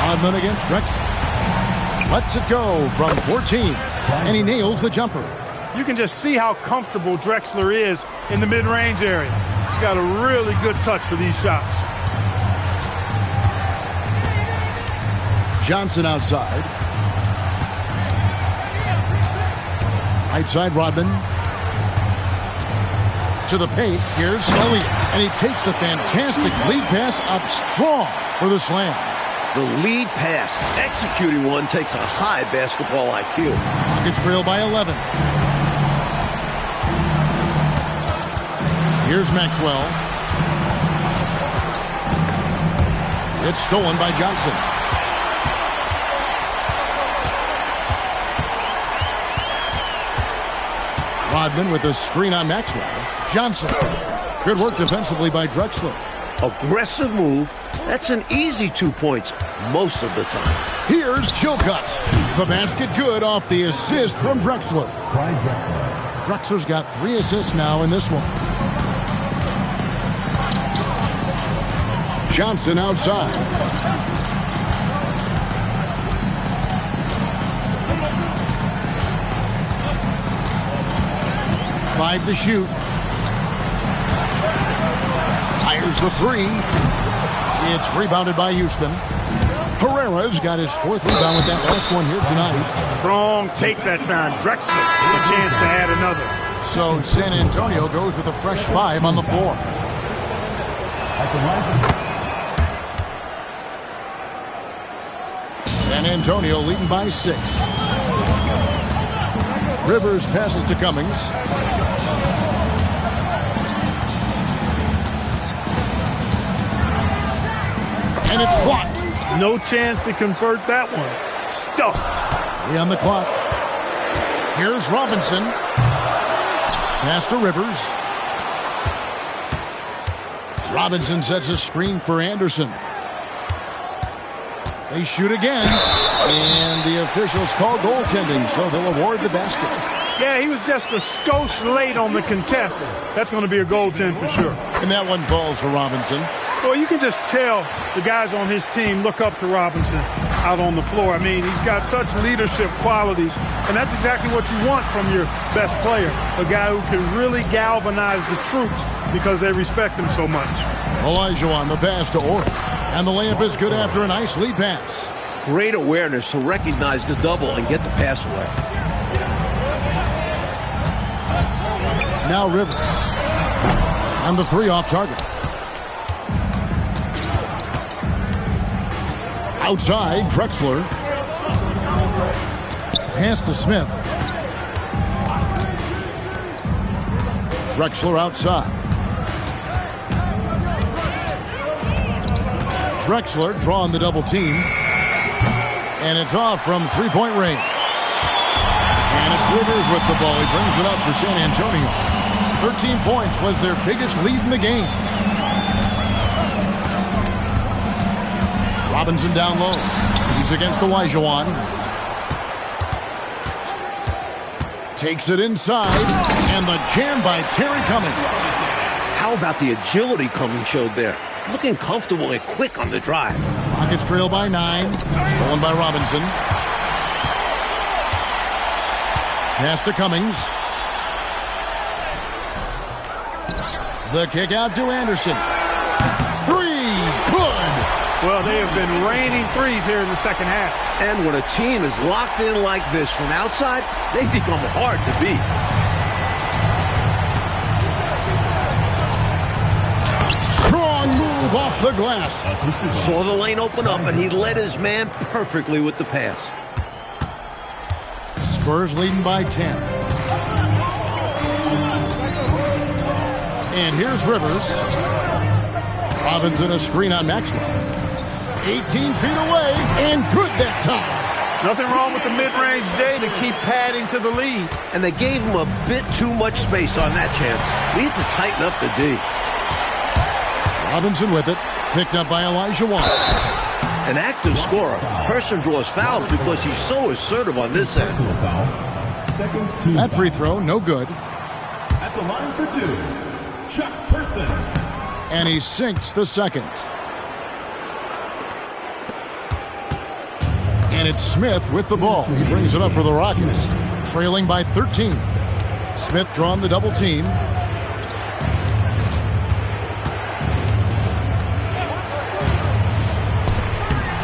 Rodman against Drexler. Lets it go from 14. And he nails the jumper. You can just see how comfortable Drexler is in the mid-range area. He's got a really good touch for these shots. Johnson outside. Right side, Rodman. To the paint. Here's Elliott. And he takes the fantastic lead pass up strong for the slam. The lead pass, executing one, takes a high basketball IQ. Rockets trail by 11. Here's Maxwell. It's stolen by Johnson. Rodman with a screen on Maxwell. Johnson. Good work defensively by Drexler. Aggressive move. That's an easy 2 points most of the time. Here's Chilcutt. The basket good off the assist from Drexler. Clyde Drexler. Drexler's got 3 assists now in this one. Johnson outside. Five to shoot. Fires the 3. It's rebounded by Houston. Herrera's got his 4th rebound with that last one here tonight. Strong take that time. Drexler with a chance to add another. So San Antonio goes with a fresh 5 on the floor. San Antonio leading by 6. Rivers passes to Cummings. And it's blocked. No chance to convert that one. Stuffed. 3 on the clock. Here's Robinson. Pass to Rivers. Robinson sets a screen for Anderson. They shoot again. And the officials call goaltending, so they'll award the basket. Yeah, he was just a skosh late on the contest. That's going to be a goaltend for sure. And that one falls for Robinson. Well, you can just tell the guys on his team look up to Robinson out on the floor. I mean, he's got such leadership qualities, and that's exactly what you want from your best player, a guy who can really galvanize the troops because they respect him so much. Olajuwon, the pass to Ori. And the layup is good after a nice lead pass. Great awareness to recognize the double and get the pass away. Now Rivers. And the 3 off target. Outside, Drexler. Pass to Smith. Drexler outside. Drexler drawing the double team. And it's off from 3-point range. And it's Rivers with the ball. He brings it up for San Antonio. 13 points was their biggest lead in the game. Robinson down low. He's against Olajuwon. Takes it inside. And the jam by Terry Cummings. How about the agility Cummings showed there? Looking comfortable and quick on the drive. Rockets trail by 9. Stolen by Robinson. Pass to Cummings. The kick out to Anderson. 3. Good. Well, they have been raining threes here in the second half. And when a team is locked in like this from outside, they become hard to beat. Strong move off the glass. Saw the lane open up, and he led his man perfectly with the pass. Spurs leading by 10. And here's Rivers. Robinson a screen on Maxwell. 18 feet away, and good that time. Nothing wrong with the mid-range J to keep padding to the lead. And they gave him a bit too much space on that chance. Need to tighten up the D. Robinson with it. Picked up by Olajuwon. An active scorer. Person draws fouls because he's so assertive on this end. That free throw, no good. At the line for 2, Chuck Person. And he sinks the second. And it's Smith with the ball. He brings it up for the Rockets. Trailing by 13. Smith drawing the double team.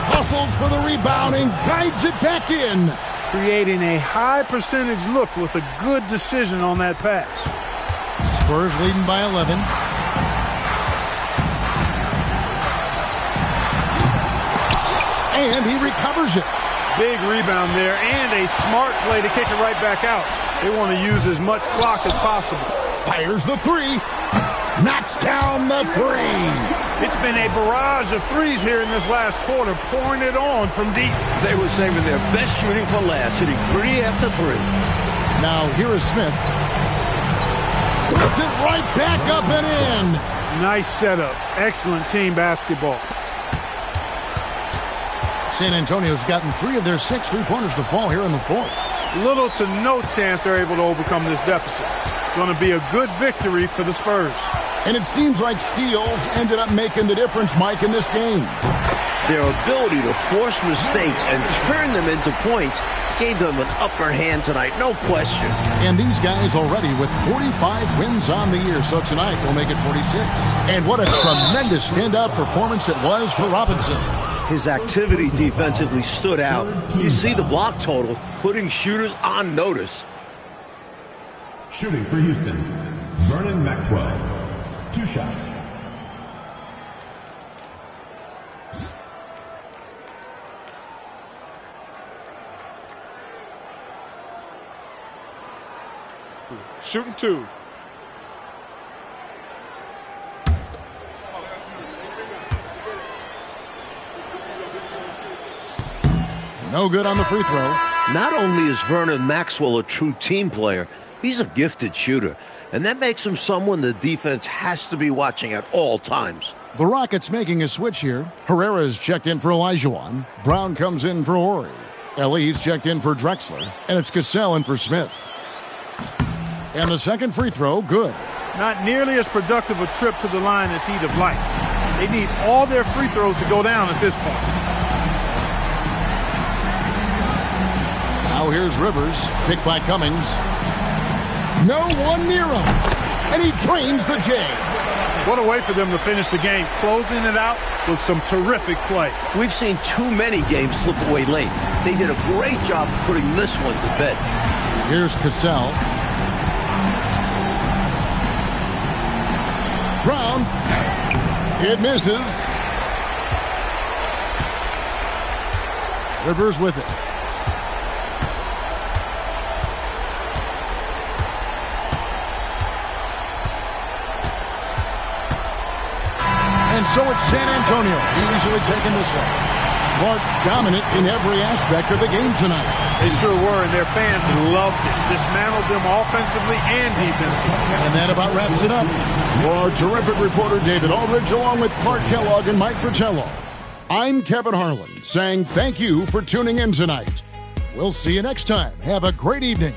Hustles for the rebound and guides it back in. Creating a high percentage look with a good decision on that pass. Spurs leading by 11. And he recovers it. Big rebound there and a smart play to kick it right back out. They want to use as much clock as possible. Fires the 3. Knocks down the 3. It's been a barrage of threes here in this last quarter, pouring it on from deep. They were saving their best shooting for last, hitting 3 after 3. Now here is Smith. Puts it right back up and in. Nice setup. Excellent team basketball. San Antonio's gotten 3 of their 6 3-pointers to fall here in the fourth. Little to no chance they're able to overcome this deficit. Going to be a good victory for the Spurs. And it seems like steals ended up making the difference, Mike, in this game. Their ability to force mistakes and turn them into points gave them an upper hand tonight, no question. And these guys already with 45 wins on the year, so tonight will make it 46. And what a tremendous standout performance it was for Robinson. His activity defensively stood out. You see the block total, putting shooters on notice. Shooting for Houston, Vernon Maxwell. 2 shots. Shooting 2. No good on the free throw. Not only is Vernon Maxwell a true team player, he's a gifted shooter. And that makes him someone the defense has to be watching at all times. The Rockets making a switch here. Herrera's checked in for Olajuwon. Brown comes in for Horry. Elise checked in for Drexler. And it's Cassell in for Smith. And the second free throw, good. Not nearly as productive a trip to the line as he'd have liked. They need all their free throws to go down at this point. Now here's Rivers, picked by Cummings. No one near him. And he drains the J. What a way for them to finish the game, closing it out with some terrific play. We've seen too many games slip away late. They did a great job of putting this one to bed. Here's Cassell. Brown. It misses. Rivers with it. And so it's San Antonio easily taking this one. Clark dominant in every aspect of the game tonight. They sure were, and their fans loved it. Dismantled them offensively and defensively. And that about wraps it up. For our terrific reporter, David Aldridge, along with Clark Kellogg and Mike Fratello, I'm Kevin Harlan, saying thank you for tuning in tonight. We'll see you next time. Have a great evening.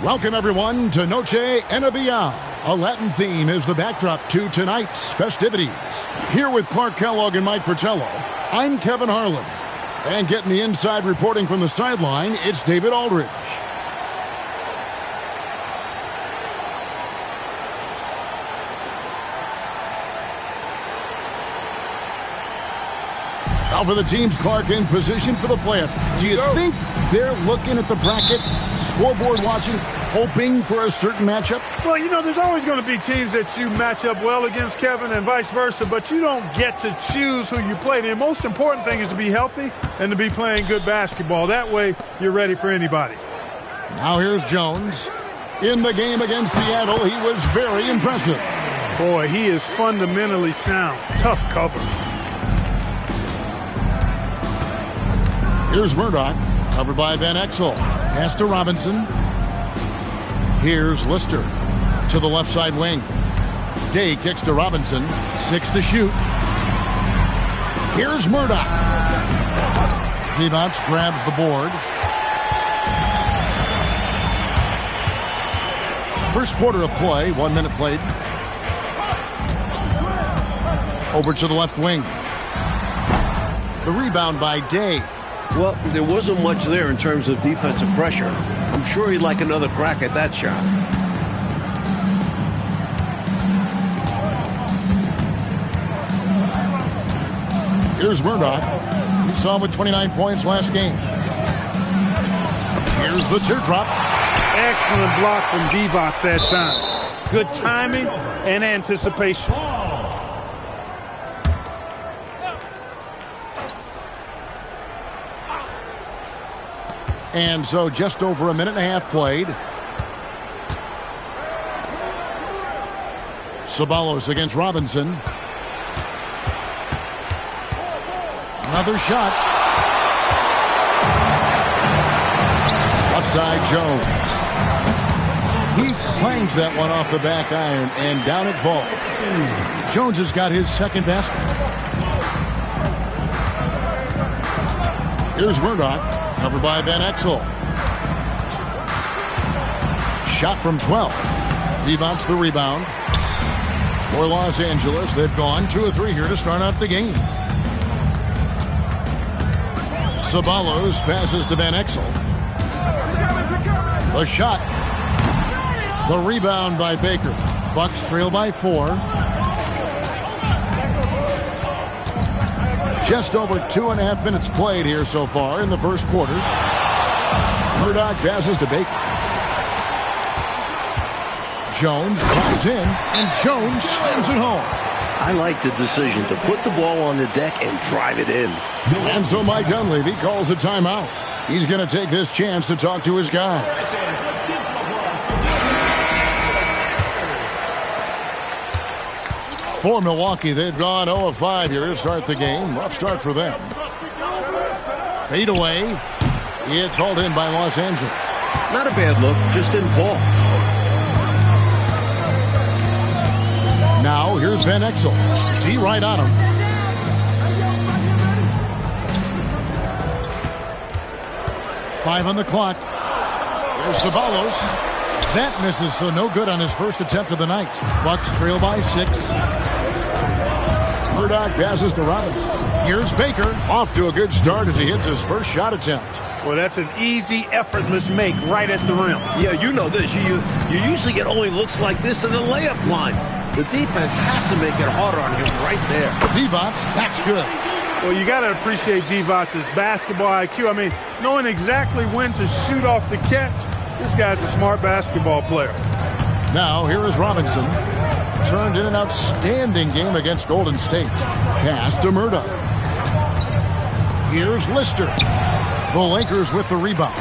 Welcome, everyone, to Noche Enabia. A Latin theme is the backdrop to tonight's festivities. Here with Clark Kellogg and Mike Fratello, I'm Kevin Harlan. And getting the inside reporting from the sideline, it's David Aldridge. Now for the teams, Clark, in position for the playoffs. Do you think they're looking at the bracket, scoreboard watching, hoping for a certain matchup? Well, you know, there's always going to be teams that you match up well against, Kevin, and vice versa, but you don't get to choose who you play. The most important thing is to be healthy and to be playing good basketball. That way, you're ready for anybody. Now here's Jones. In the game against Seattle, he was very impressive. Boy, he is fundamentally sound. Tough cover. Here's Murdoch, covered by Van Exel. Pass to Robinson. Here's Lister to the left side wing. Day kicks to Robinson. 6 to shoot. Here's Murdoch. Divac grabs the board. First quarter of play, 1 minute played. Over to the left wing. The rebound by Day. Well, there wasn't much there in terms of defensive pressure. I'm sure he'd like another crack at that shot. Here's Murdoch. We saw him with 29 points last game. Here's the teardrop. Excellent block from Divac that time. Good timing and anticipation. And so just over a minute and a half played. Ceballos against Robinson. Another shot. Left side, Jones. He clangs that one off the back iron, and down it falls. Jones has got his second basket. Here's Murdoch. Covered by Van Exel. Shot from 12. Divac the rebound. For Los Angeles, they've gone 2 of 3 here to start out the game. Ceballos passes to Van Exel. The shot. The rebound by Baker. Bucks trail by 4. Just over 2.5 minutes played here so far in the first quarter. Murdoch passes to Baker. Jones comes in, and Jones slams it home. I like the decision to put the ball on the deck and drive it in. And so Mike Dunleavy calls a timeout. He's going to take this chance to talk to his guys. For Milwaukee, they've gone 0 of 5 here to start the game. Rough start for them. Fade away. It's hauled in by Los Angeles. Not a bad look, just didn't fall. Now here's Van Exel. D right on him. Five on the clock. There's Ceballos. That misses, so no good on his first attempt of the night. Bucks trail by 6. Murdoch passes to Robinson. Here's Baker. Off to a good start as he hits his first shot attempt. Well, that's an easy, effortless make right at the rim. Yeah, you know this. You usually get only looks like this in the layup line. The defense has to make it harder on him right there. Divac, that's good. Well, you got to appreciate Divac's basketball IQ. I mean, knowing exactly when to shoot off the catch. This guy's a smart basketball player. Now, here is Robinson. Turned in an outstanding game against Golden State. Pass to Murdoch. Here's Lister. The Lakers with the rebound.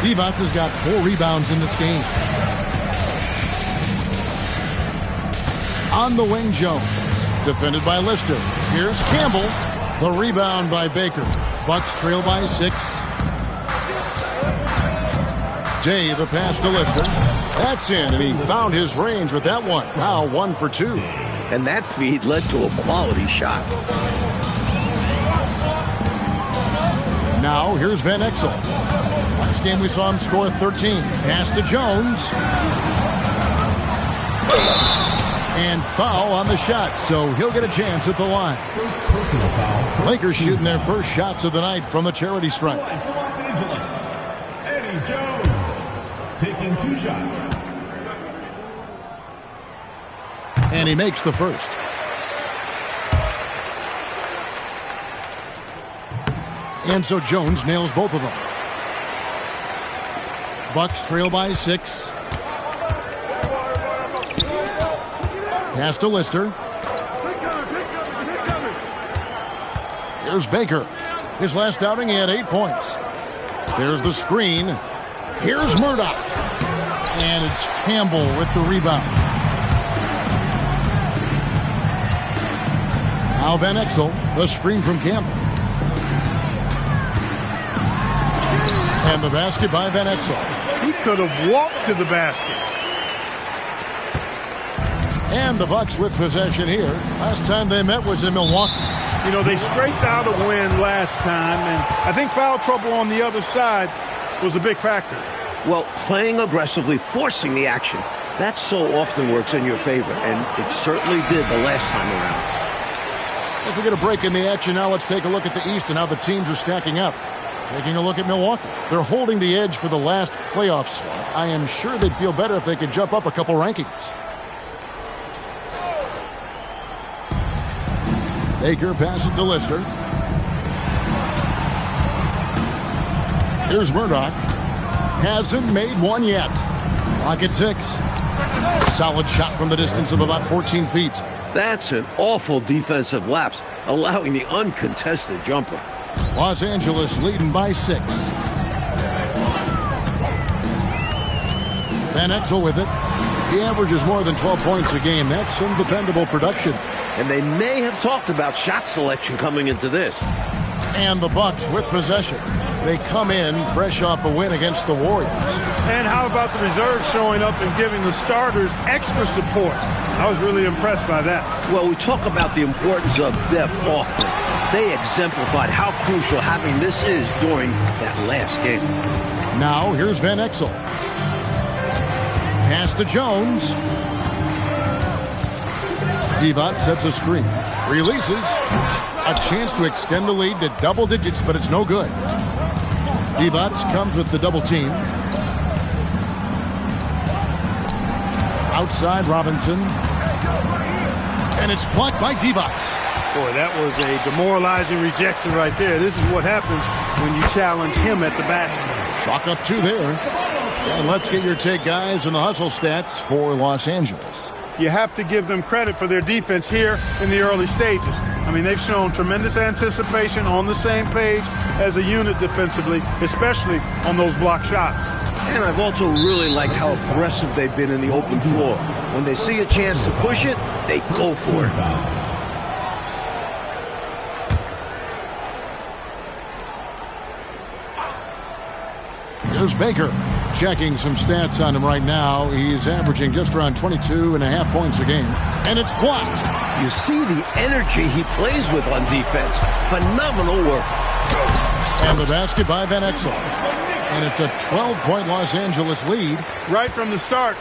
Divac has got 4 rebounds in this game. On the wing, Jones. Defended by Lister. Here's Campbell. The rebound by Baker. Bucks trail by 6. Day, the pass to Lister. That's in, and he found his range with that one. Now 1 for 2. And that feed led to a quality shot. Now here's Van Exel. Last game we saw him score 13. Pass to Jones. And foul on the shot, so he'll get a chance at the line. First personal foul. Lakers shooting their first shots of the night from the charity stripe. For Los Angeles, Eddie Jones taking 2 shots. And he makes the first. And so Jones nails both of them. Bucks trail by 6. Pass to Lister. Here's Baker. His last outing, he had 8 points. There's the screen. Here's Murdoch. And it's Campbell with the rebound. Now Van Exel, the screen from Campbell. And the basket by Van Exel. He could have walked to the basket. And the Bucks with possession here. Last time they met was in Milwaukee. You know, they scraped out a win last time, and I think foul trouble on the other side was a big factor. Well, playing aggressively, forcing the action, that so often works in your favor, and it certainly did the last time around. As we get a break in the action now, let's take a look at the East and how the teams are stacking up. Taking a look at Milwaukee. They're holding the edge for the last playoff slot. I am sure they'd feel better if they could jump up a couple rankings. Baker passes to Lister. Here's Murdoch. Hasn't made one yet. Clock at 6. Solid shot from the distance of about 14 feet. That's an awful defensive lapse, allowing the uncontested jumper. Los Angeles leading by 6. Van Exel with it. He averages more than 12 points a game. That's some dependable production. And they may have talked about shot selection coming into this. And the Bucks with possession. They come in fresh off a win against the Warriors. And how about the reserves showing up and giving the starters extra support? I was really impressed by that. Well, we talk about the importance of depth often. They exemplified how crucial having this is during that last game. Now, here's Van Exel. Pass to Jones. Divac sets a screen. Releases. A chance to extend the lead to double digits, but it's no good. Divac comes with the double team. Outside Robinson. And it's blocked by Divac. Boy, that was a demoralizing rejection right there. This is what happens when you challenge him at the basket. Chalk up 2 there. And let's get your take, guys, and the hustle stats for Los Angeles. You have to give them credit for their defense here in the early stages. I mean, they've shown tremendous anticipation, on the same page as a unit defensively, especially on those block shots. And I've also really liked how aggressive they've been in the open floor. When they see a chance to push it, they go for it. There's Baker. Checking some stats on him right now. He's averaging just around 22.5 points a game. And it's blocked. You see the energy he plays with on defense. Phenomenal work. And the basket by Van Exel. And it's a 12-point Los Angeles lead. Right from the start,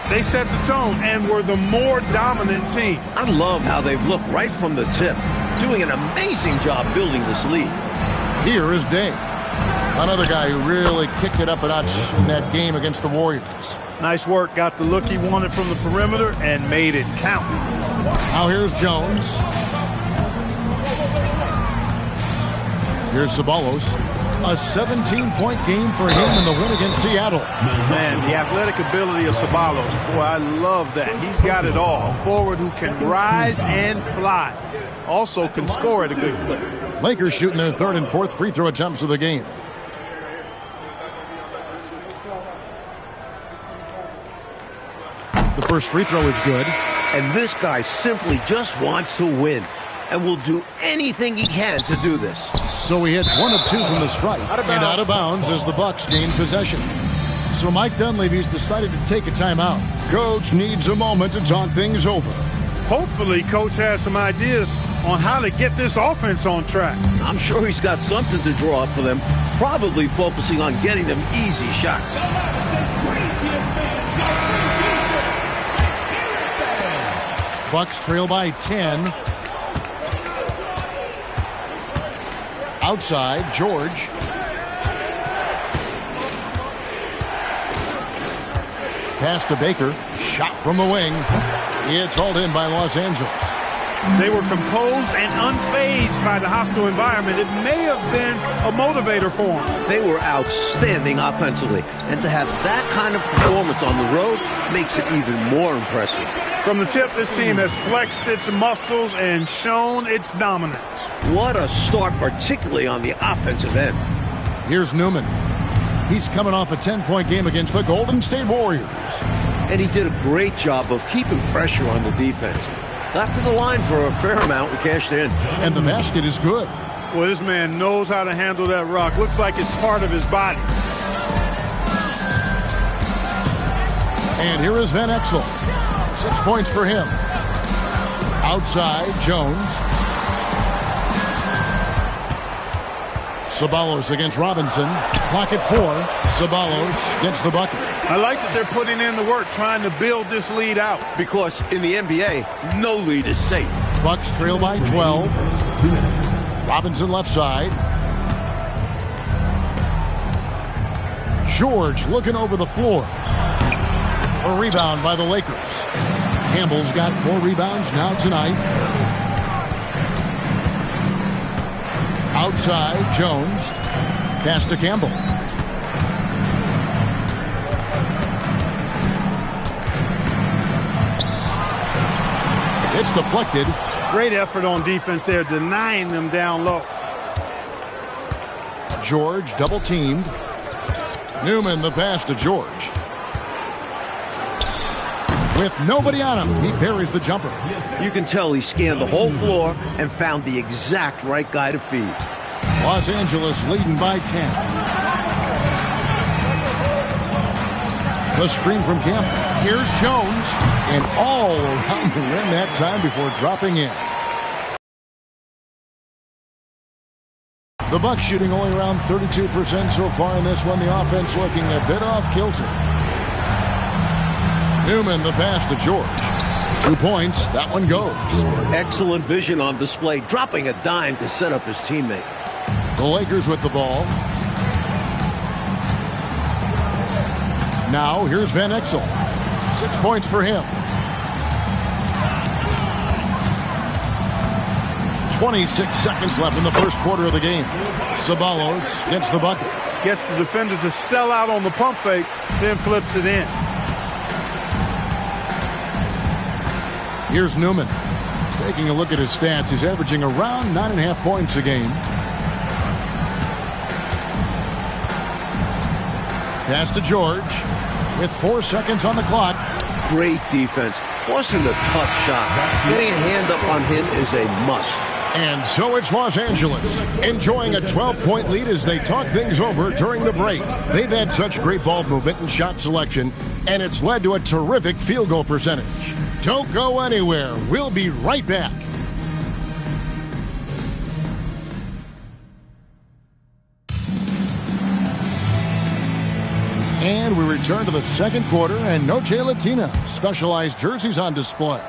they set the tone and were the more dominant team. I love how they've looked right from the tip, doing an amazing job building this lead. Here is Day. Another guy who really kicked it up a notch in that game against the Warriors. Nice work. Got the look he wanted from the perimeter and made it count. Now here's Jones. Here's Ceballos. A 17-point game for him in the win against Seattle. Man, the athletic ability of Ceballos. Boy, I love that. He's got it all. A forward who can rise and fly. Also can score at a good clip. Lakers shooting their 3rd and 4th free throw attempts of the game. The first free throw is good. And this guy simply just wants to win and will do anything he can to do this. So he hits 1 of 2 from the stripe and out of bounds as the Bucks gain possession. So Mike Dunleavy's decided to take a timeout. Coach needs a moment to talk things over. Hopefully, Coach has some ideas on how to get this offense on track. I'm sure he's got something to draw up for them, probably focusing on getting them easy shots. Bucks trail by 10. Outside, George. Pass to Baker. Shot from the wing. It's hauled in by Los Angeles. They were composed and unfazed by the hostile environment. It may have been a motivator for them. They were outstanding offensively, and to have that kind of performance on the road makes it even more impressive. From the tip, this team has flexed its muscles and shown its dominance. What a start, particularly on the offensive end. Here's Newman. He's coming off a 10-point game against the Golden State Warriors. And he did a great job of keeping pressure on the defense. Got to the line for a fair amount and cashed in. And the basket is good. Well, this man knows how to handle that rock. Looks like it's part of his body. And here is Van Exel. 6 points for him. Outside, Jones. Ceballos against Robinson. Clock at 4. Ceballos gets the bucket. I like that they're putting in the work, trying to build this lead out. Because in the NBA, no lead is safe. Bucks trail by 12. Robinson left side. George looking over the floor. A rebound by the Lakers. Campbell's got 4 rebounds now tonight. Outside, Jones. Pass to Campbell. It's deflected. Great effort on defense there, denying them down low. George double teamed. Newman the pass to George. With nobody on him, he buries the jumper. You can tell he scanned the whole floor and found the exact right guy to feed. Los Angeles leading by 10. The screen from Campbell. Here's Jones. And all around the rim that time before dropping in. The Bucks shooting only around 32% so far in this one. The offense looking a bit off kilter. Newman the pass to George. 2 points. That one goes. Excellent vision on display, dropping a dime to set up his teammate. The Lakers with the ball. Now here's Van Exel. 6 points for him. 26 seconds left in the first quarter of the game. Ceballos gets the bucket. Gets the defender to sell out on the pump fake, then flips it in. Here's Newman. Taking a look at his stats, he's averaging around 9.5 points a game. Pass to George with 4 seconds on the clock. Great defense, forcing the tough shot. Getting a hand up on him is a must. And so it's Los Angeles enjoying a 12-point lead as they talk things over during the break. They've had such great ball movement and shot selection, and it's led to a terrific field goal percentage. Don't go anywhere. We'll be right back. And we return to the second quarter, and Noche Latina specialized jerseys on display.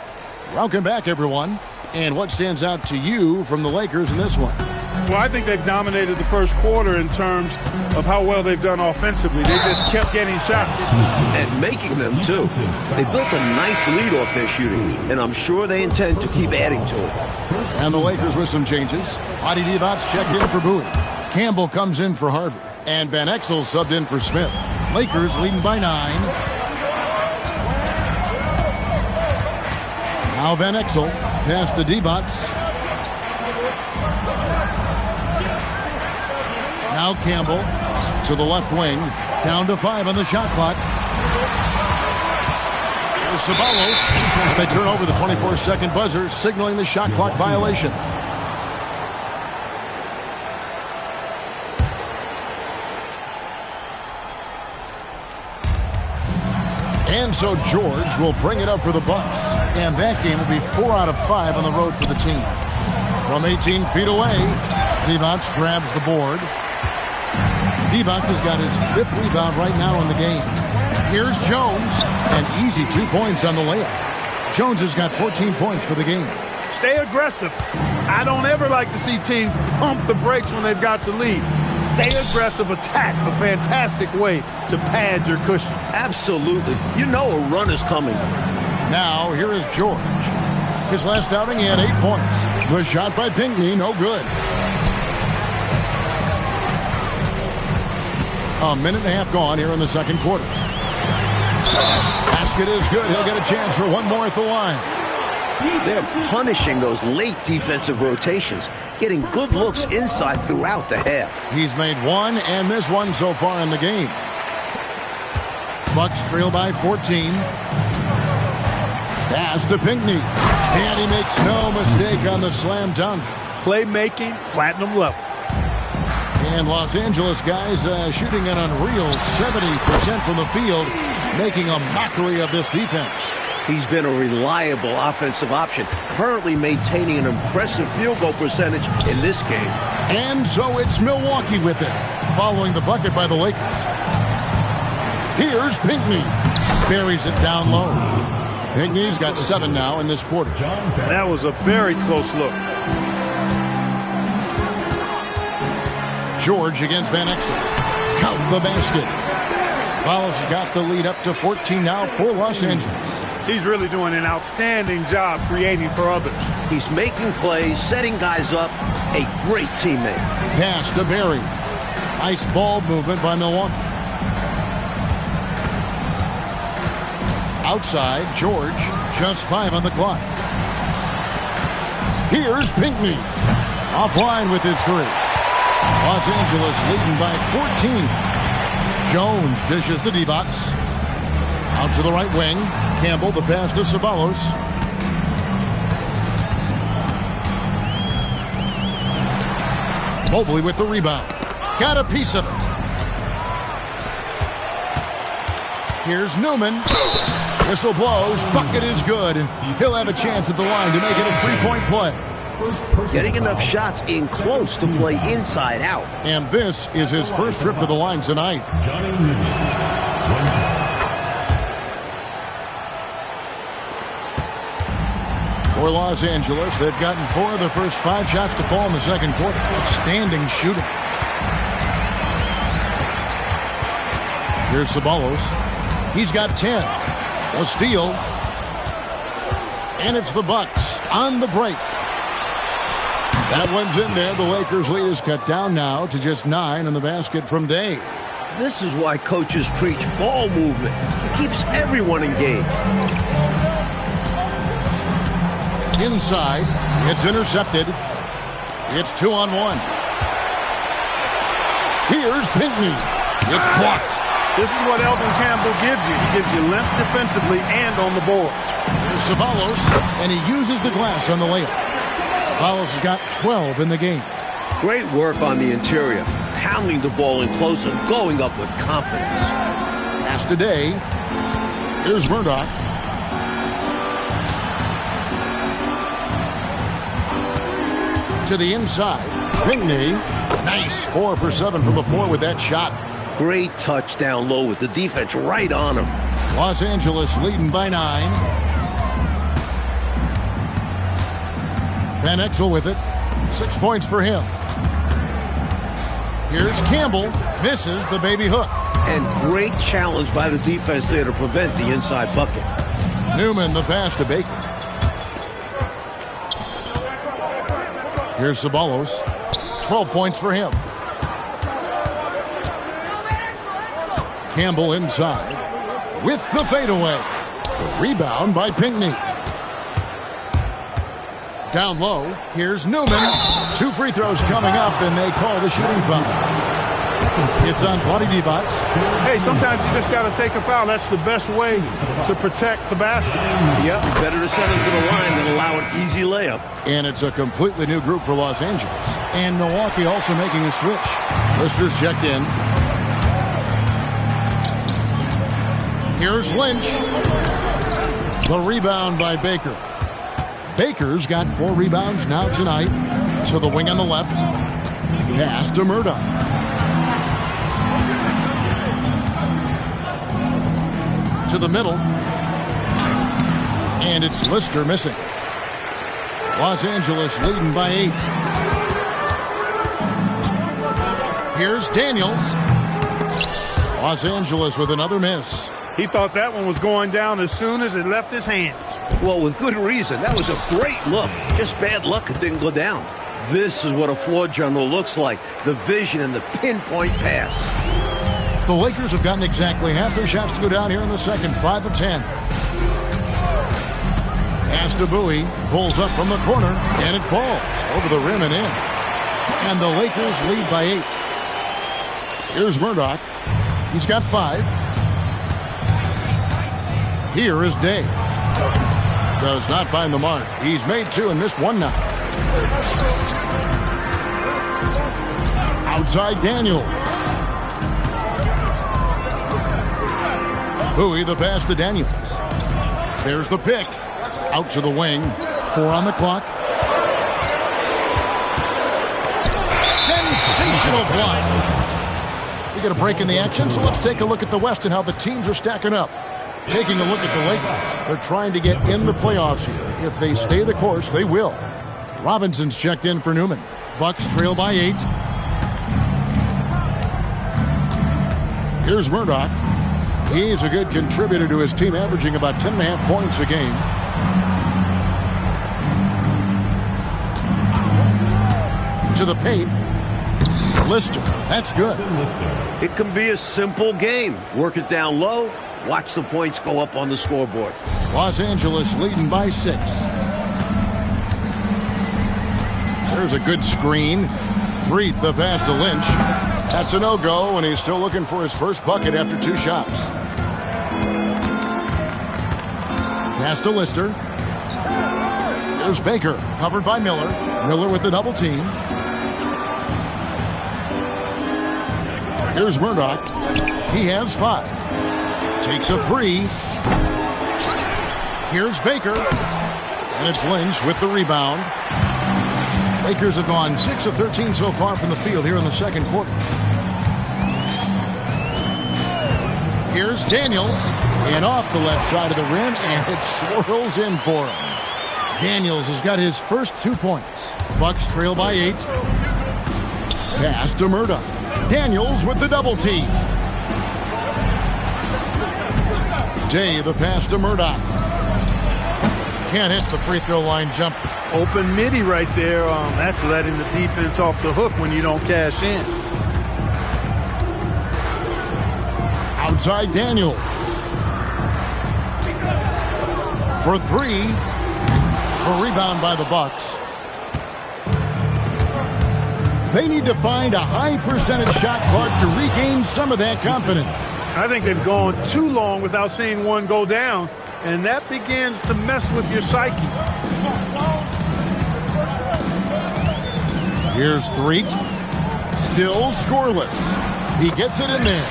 Welcome back, everyone. And what stands out to you from the Lakers in this one? Well, I think they've dominated the first quarter in terms of how well they've done offensively. They just kept getting shots. And making them, too. They built a nice lead off their shooting, and I'm sure they intend to keep adding to it. And the Lakers with some changes. Adi Divac checked in for Bowie. Campbell comes in for Harvey. And Van Exel subbed in for Smith. Lakers leading by 9. Now Van Exel. Pass to Divac. Now Campbell to the left wing. Down to 5 on the shot clock. Here's Ceballos. They turn over the 24-second buzzer, signaling the shot clock violation. And so George will bring it up for the Bucks. And that game will be 4 out of 5 on the road for the team. from 18 feet away. Divac grabs the board. Divac has got his 5th rebound right now in the game. Here's Jones, an easy 2 points on the layup. Jones has got 14 points for the game. Stay aggressive. I don't ever like to see teams pump the brakes when they've got the lead. Stay aggressive, attack, a fantastic way to pad your cushion. Absolutely. You know a run is coming. Now, here is George. His last outing, he had 8 points. The shot by Pinckney, no good. A minute and a half gone here in the second quarter. Basket is good. He'll get a chance for one more at the line. They're punishing those late defensive rotations, getting good looks inside throughout the half. He's made one and missed one so far in the game. Bucks trail by 14. Pass to Pinckney. And he makes no mistake on the slam dunk. Playmaking, platinum level. And Los Angeles guys shooting an unreal 70% from the field, making a mockery of this defense. He's been a reliable offensive option, currently maintaining an impressive field goal percentage in this game. And so it's Milwaukee with it, following the bucket by the Lakers. Here's Pinckney. Buries it down low. Pinckney's got 7 now in this quarter. That was a very close look. George against Van Exel. Count the basket. Wallace has got the lead up to 14 now for Los Angeles. He's really doing an outstanding job creating for others. He's making plays, setting guys up. A great teammate. Pass to Barry. Nice ball movement by Milwaukee. Outside, George, just 5 on the clock. Here's Pinckney. Offline with his 3. Los Angeles leading by 14. Jones dishes to Divac. Out to the right wing. Campbell, the pass to Ceballos. Mobley with the rebound. Got a piece of it. Here's Newman. Whistle blows. Bucket is good. And he'll have a chance at the line to make it a 3-point play. Getting enough shots in close to play inside out. And this is his first trip to the line tonight. Johnny Newman. For Los Angeles, they've gotten 4 of the first 5 shots to fall in the second quarter. Outstanding shooting. Here's Ceballos. He's got 10. A steal. And it's the Bucks on the break. That one's in there. The Lakers' lead is cut down now to just 9 in the basket from Day. This is why coaches preach ball movement. It keeps everyone engaged. Inside, it's intercepted. It's 2-on-1. Here's Pinckney. It's blocked. This is what Elvin Campbell gives you. He gives you length defensively and on the board. Here's Ceballos, and he uses the glass on the layup. Ceballos has got 12 in the game. Great work on the interior, pounding the ball in close and going up with confidence. Pass today. Here's Murdoch. To the inside. Pinckney. Nice 4 for 7 from the floor with that shot. Great touch down low with the defense right on him. Los Angeles leading by 9. Van Exel with it. 6 points for him. Here's Campbell. Misses the baby hook. And great challenge by the defense there to prevent the inside bucket. Newman the pass to Baker. Here's Ceballos. 12 points for him. Campbell inside with the fadeaway. The rebound by Pinckney. Down low, here's Newman. 2 free throws coming up, and they call the shooting foul. It's on Vlade Divac. Hey, sometimes you just got to take a foul. That's the best way to protect the basket. Yep, better to send him to the line than allow an easy layup. And it's a completely new group for Los Angeles. And Milwaukee also making a switch. Lister's checked in. Here's Lynch. The rebound by Baker. Baker's got 4 rebounds now tonight. To the wing on the left. Pass to Murdoch. To the middle. And it's Lister missing. Los Angeles leading by 8. Here's Daniels. Los Angeles with another miss. He thought that one was going down as soon as it left his hands. Well, with good reason. That was a great look. Just bad luck it didn't go down. This is what a floor general looks like. The vision and the pinpoint pass. The Lakers have gotten exactly half their shots to go down here in the second. 5 of 10. Pass to Bowie. Pulls up from the corner. And it falls over the rim and in. And the Lakers lead by 8. Here's Murdoch. He's got 5. Here is Day. Does not find the mark. He's made 2 and missed 1 now. Outside Daniel. Bowie the pass to Daniels. There's the pick. Out to the wing. 4 on the clock. Sensational block. We get a break in the action, so let's take a look at the West and how the teams are stacking up. Taking a look at the Lakers. They're trying to get in the playoffs here. If they stay the course, they will. Robinson's checked in for Newman. Bucks trail by 8. Here's Murdoch. He's a good contributor to his team, averaging about 10.5 points a game. To the paint. Lister. That's good. It can be a simple game. Work it down low. Watch the points go up on the scoreboard. Los Angeles leading by 6. There's a good screen. Freed the pass to Lynch. That's a no-go, and he's still looking for his first bucket after 2 shots. Pass to Lister. There's Baker, covered by Miller. Miller with the double team. Here's Murdoch. He has 5. Takes a 3. Here's Baker. And it's Lynch with the rebound. Lakers have gone 6 of 13 so far from the field here in the second quarter. Here's Daniels. And off the left side of the rim, and it swirls in for him. Daniels has got his first 2 points. Bucks trail by 8. Pass to Murdoch. Daniels with the double team. Day the pass to Murdoch. Can't hit the free throw line jump. Open midi right there. That's letting the defense off the hook when you don't cash in. Outside Daniels. For 3. A rebound by the Bucks. They need to find a high percentage shot clock to regain some of that confidence. I think they've gone too long without seeing one go down, and that begins to mess with your psyche. Here's Threet. Still scoreless. He gets it in there.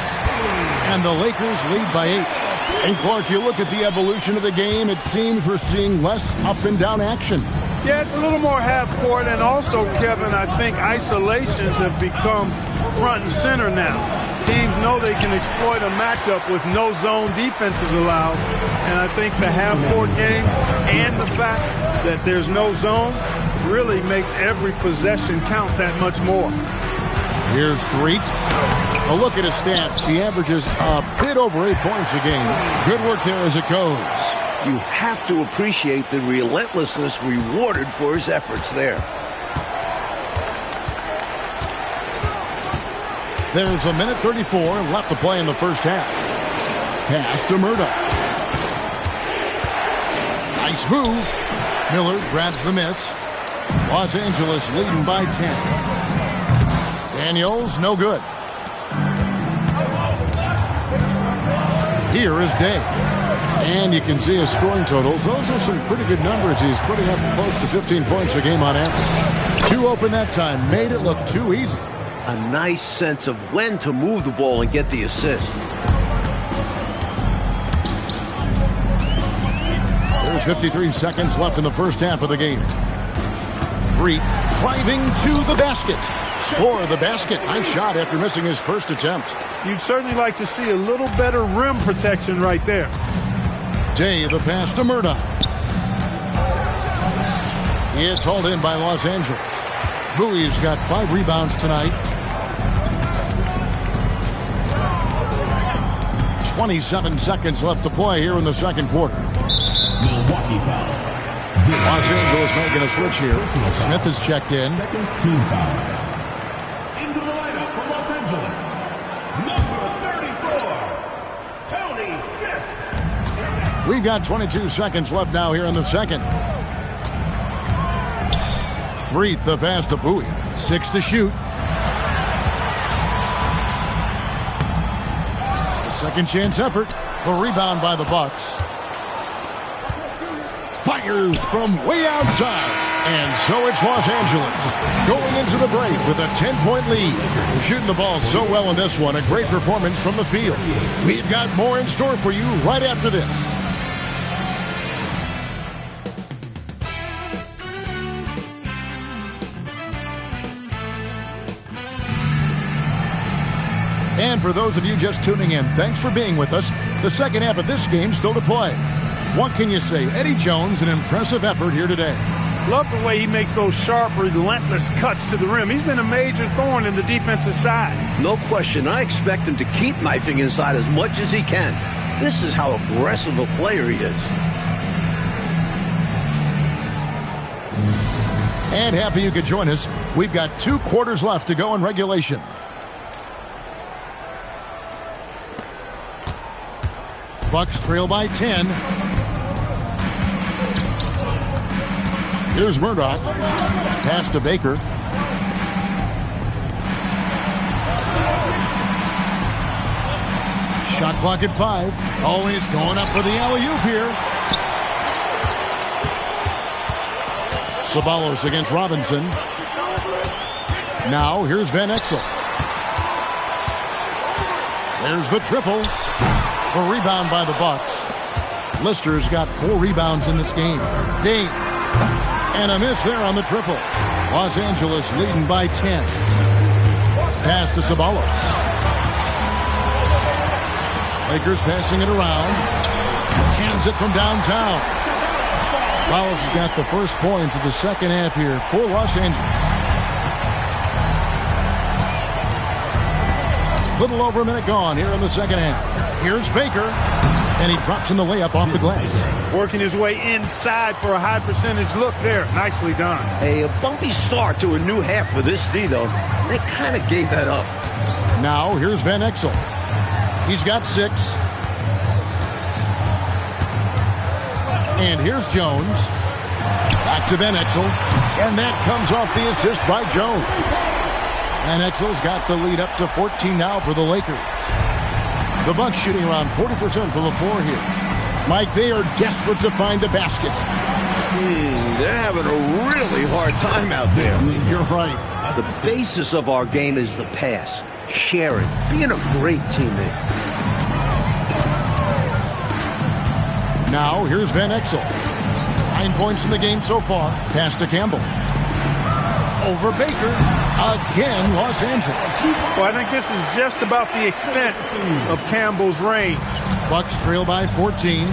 And the Lakers lead by 8. And Clark, you look at the evolution of the game, it seems we're seeing less up and down action. Yeah, it's a little more half court, and also, Kevin, I think isolations have become front and center now. Teams know they can exploit a matchup with no zone defenses allowed, and I think the half court game and the fact that there's no zone really makes every possession count that much more. Here's Threet. A look at his stats. He averages a bit over 8 points a game. Good work there as it goes. You have to appreciate the relentlessness rewarded for his efforts there. There's a minute 34 left to play in the first half. Pass to Murdoch. Nice move. Miller grabs the miss. Los Angeles leading by 10. Daniels, no good. Here is Day. And you can see his scoring totals. Those are some pretty good numbers. He's putting up close to 15 points a game on average. 2 open that time. Made it look too easy. A nice sense of when to move the ball and get the assist. There's 53 seconds left in the first half of the game. Freet driving to the basket. Score the basket. Nice shot after missing his first attempt. You'd certainly like to see a little better rim protection right there. Day the pass to Murdoch. It's hauled in by Los Angeles. Bowie's got 5 rebounds tonight. 27 seconds left to play here in the second quarter. Milwaukee foul. Los Angeles making a switch here. Smith has checked in. Second team foul. Into the lineup for Los Angeles. Number 34, Tony Smith. We've got 22 seconds left now here in the second. Freet the pass to Bowie. 6 to shoot. A second chance effort. The rebound by the Bucks. Fires from way outside. And so it's Los Angeles going into the break with a 10-point lead. They're shooting the ball so well in this one. A great performance from the field. We've got more in store for you right after this. And for those of you just tuning in, thanks for being with us. The second half of this game still to play. What can you say? Eddie Jones, an impressive effort here today. Love the way he makes those sharp, relentless cuts to the rim. He's been a major thorn in the defensive side. No question. I expect him to keep knifing inside as much as he can. This is how aggressive a player he is. And happy you could join us. We've got 2 quarters left to go in regulation. Bucks trail by 10. Here's Murdoch. Pass to Baker. Shot clock at 5. Always going up for the alley-oop here. Ceballos against Robinson. Now here's Van Exel. There's the triple. The rebound by the Bucks. Lister's got 4 rebounds in this game. Dane. And a miss there on the triple. Los Angeles leading by 10. Pass to Ceballos. Lakers passing it around. Hands it from downtown. Ceballos has got the first points of the second half here for Los Angeles. Little over a minute gone here in the second half. Here's Baker, and he drops in the layup off the glass. Working his way inside for a high percentage look there. Nicely done. A bumpy start to a new half for this D, though. They kind of gave that up. Now, here's Van Exel. He's got 6. And here's Jones. Back to Van Exel. And that comes off the assist by Jones. Van Exel's got the lead up to 14 now for the Lakers. The Bucks shooting around 40% from the floor here. Mike, they are desperate to find a basket. They're having a really hard time out there. You're right. The basis of our game is the pass, sharing, being a great teammate. Now, here's Van Exel. 9 points in the game so far. Pass to Campbell. Over Baker. Again, Los Angeles. Well, I think this is just about the extent of Campbell's range. Bucks trail by 14.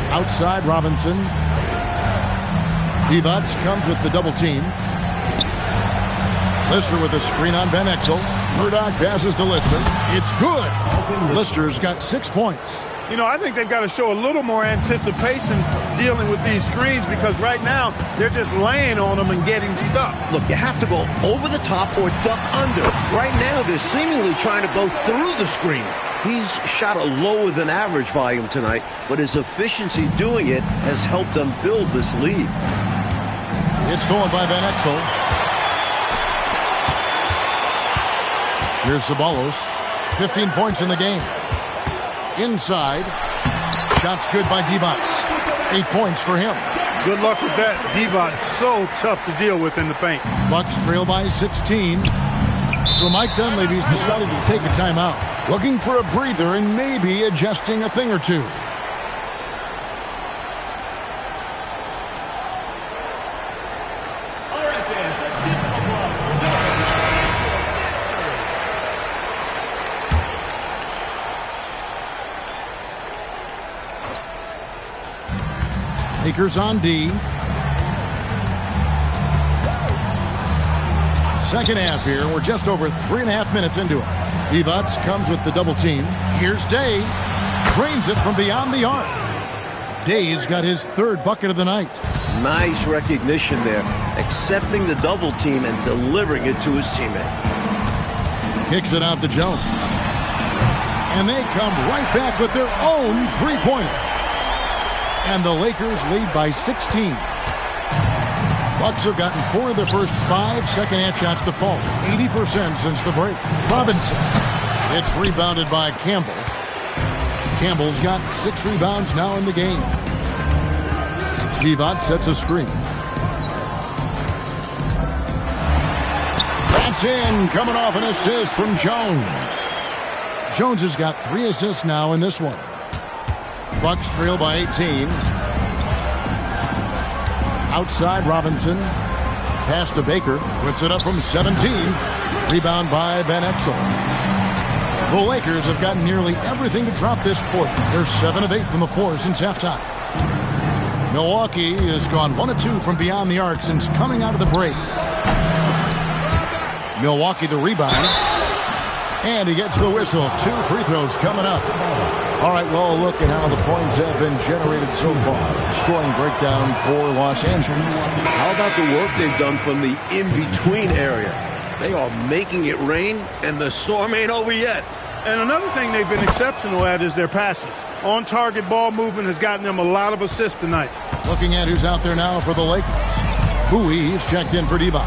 Outside Robinson. Divac comes with the double team. Lister with a screen on Van Exel. Murdoch passes to Lister. It's good. Lister's got 6 points. You know, I think they've got to show a little more anticipation dealing with these screens because right now they're just laying on them and getting stuck. Look, you have to go over the top or duck under. Right now, they're seemingly trying to go through the screen. He's shot a lower than average volume tonight, but his efficiency doing it has helped them build this lead. It's going by Van Exel. Here's Ceballos. 15 points in the game. Inside. Shots good by Divac. 8 points for him. Good luck with that. Divac so tough to deal with in the paint. Bucks trail by 16. So Mike Dunleavy's decided to take a timeout. Looking for a breather and maybe adjusting a thing or two. Lakers on D. Second half here. We're just over 3.5 minutes into it. Divac comes with the double team. Here's Day. Drains it from beyond the arc. Day's got his third bucket of the night. Nice recognition there. Accepting the double team and delivering it to his teammate. Kicks it out to Jones. And they come right back with their own three-pointer. And the Lakers lead by 16. Bucks have gotten 4 of their first 5 second-half shots to fall. 80% since the break. Robinson. It's rebounded by Campbell. Campbell's got 6 rebounds now in the game. Divac sets a screen. That's in, coming off an assist from Jones. Jones has got 3 assists now in this one. Bucks trail by 18. Outside Robinson. Pass to Baker. Puts it up from 17. Rebound by Van Exel. The Lakers have gotten nearly everything to drop this quarter. They're 7 of 8 from the floor since halftime. Milwaukee has gone 1 of 2 from beyond the arc since coming out of the break. Milwaukee the rebound. And he gets the whistle. 2 free throws coming up. All right, well, look at how the points have been generated so far. Scoring breakdown for Los Angeles. How about the work they've done from the in-between area? They are making it rain, and the storm ain't over yet. And another thing they've been exceptional at is their passing. On-target ball movement has gotten them a lot of assists tonight. Looking at who's out there now for the Lakers. Bowie, he's checked in for Divac.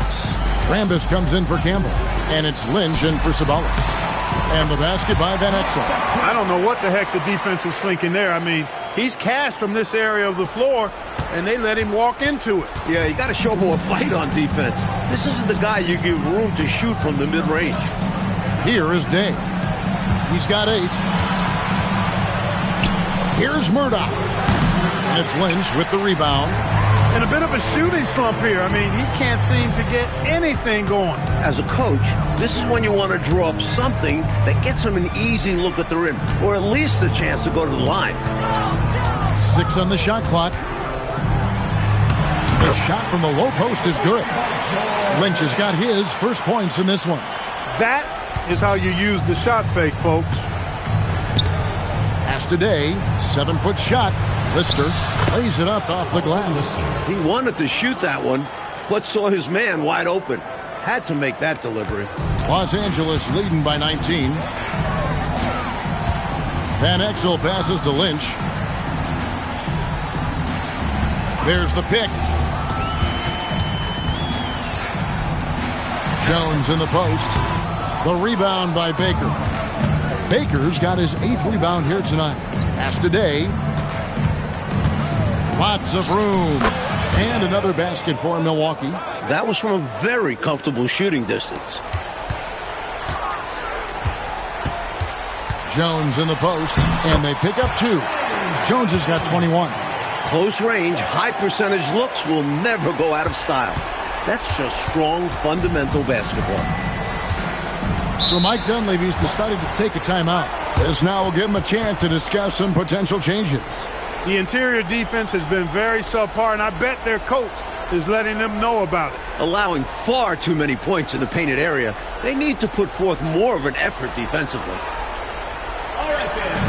Rambis comes in for Campbell. And it's Lynch in for Sabonis. And the basket by Van Exel. I don't know what the heck the defense was thinking there. I mean, he's cast from this area of the floor, and they let him walk into it. Yeah, you got to show more fight on defense. This isn't the guy you give room to shoot from the mid-range. Here is Day. He's got 8. Here's Murdoch. And it's Lynch with the rebound. And a bit of a shooting slump here. I mean, he can't seem to get anything going. As a coach, this is when you want to draw up something that gets him an easy look at the rim, or at least a chance to go to the line. 6 on the shot clock. The shot from the low post is good. Lynch has got his first points in this one. That is how you use the shot fake, folks. Pass to Day. 7-foot shot. Lister lays it up off the glass. He wanted to shoot that one, but saw his man wide open. Had to make that delivery. Los Angeles leading by 19. Van Exel passes to Lynch. There's the pick. Jones in the post. The rebound by Baker. Baker's got his 8th rebound here tonight. Pass to Day. Lots of room. And another basket for Milwaukee. That was from a very comfortable shooting distance. Jones in the post. And they pick up 2. Jones has got 21. Close range, high percentage looks will never go out of style. That's just strong, fundamental basketball. So Mike Dunleavy's decided to take a timeout. This now will give him a chance to discuss some potential changes. The interior defense has been very subpar, and I bet their coach is letting them know about it. Allowing far too many points in the painted area, they need to put forth more of an effort defensively. All right, then.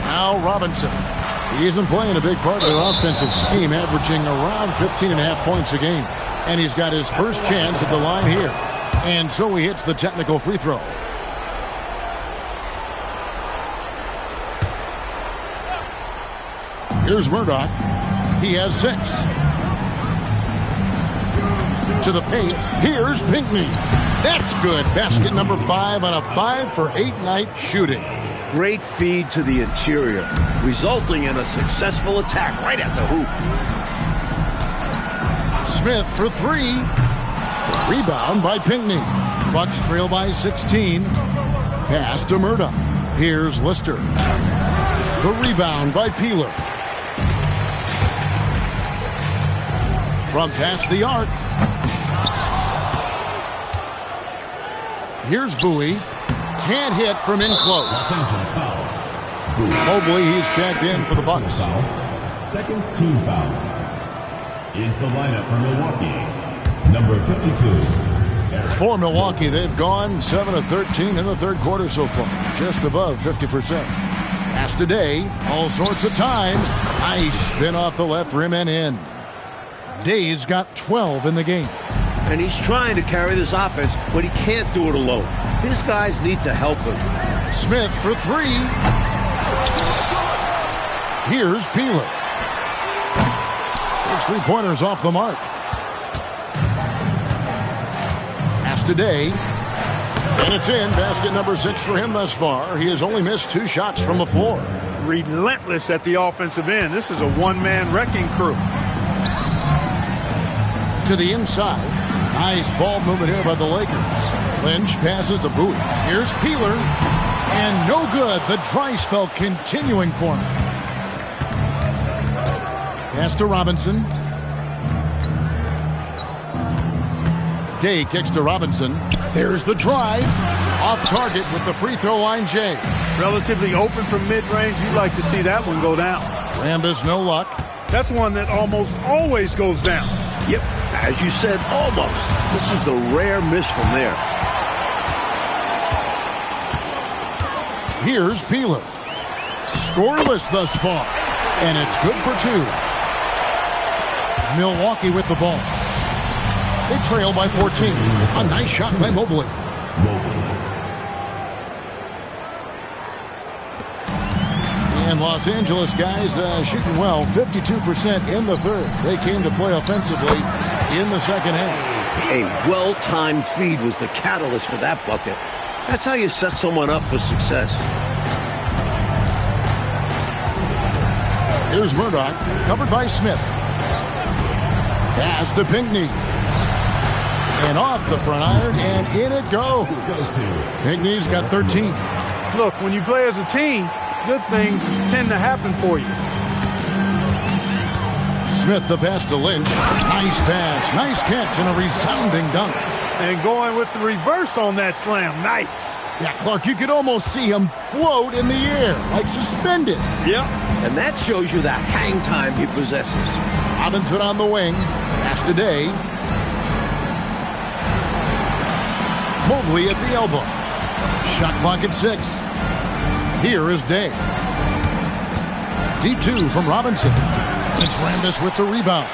Now Robinson. He isn't playing a big part of their offensive scheme, averaging around 15.5 points a game. And he's got his first chance at the line here. And so he hits the technical free throw. Here's Murdoch. He has 6. To the paint. Here's Pinckney. That's good. Basket number 5 on a 5-for-8 night shooting. Great feed to the interior, resulting in a successful attack right at the hoop. Smith for 3. Rebound by Pinckney. Bucks trail by 16. Pass to Murdoch. Here's Lister. The rebound by Peeler. from past the arc. Here's Bowie. Can't hit from in close. Mobley, he's checked in for the Bucks. Second team foul. Into the lineup for Milwaukee, number 52. For Milwaukee, they've gone 7 of 13 in the third quarter so far, just above 50%. Pass today, all sorts of time. Nice spin off the left rim and in. Day's got 12 in the game. And he's trying to carry this offense, but he can't do it alone. His guys need to help him. Smith for three. Here's Peeler. His three-pointers off the mark. Pass today. And it's in. Basket number 6 for him thus far. He has only missed 2 shots from the floor. Relentless at the offensive end. This is a one-man wrecking crew. To the inside. Nice ball movement here by the Lakers. Lynch passes to Bowie. Here's Peeler. And no good. The dry spell continuing for him. Pass to Robinson. Day kicks to Robinson. There's the drive. Off target with the free throw line, Jay. Relatively open from mid-range. You'd like to see that one go down. Rambis, no luck. That's one that almost always goes down. Yep, as you said, almost. This is the rare miss from there. Here's Peeler. Scoreless thus far. And it's good for 2. Milwaukee with the ball. They trail by 14. A nice shot by Mobley. And Los Angeles guys shooting well. 52% in the third. They came to play offensively in the second half. A well-timed feed was the catalyst for that bucket. That's how you set someone up for success. Here's Murdoch, covered by Smith. Pass to Pinckney. And off the front iron, and in it goes. Pinckney's got 13. Look, when you play as a team, good things tend to happen for you. Smith the pass to Lynch. Nice pass, nice catch, and a resounding dunk. And going with the reverse on that slam. Nice. Yeah, Clark, you could almost see him float in the air, like suspended. Yep. And that shows you the hang time he possesses. Robinson on the wing. Pass to Day. Mobley at the elbow. Shot clock at 6. Here is Day. D2 from Robinson. It's Rambis with the rebound.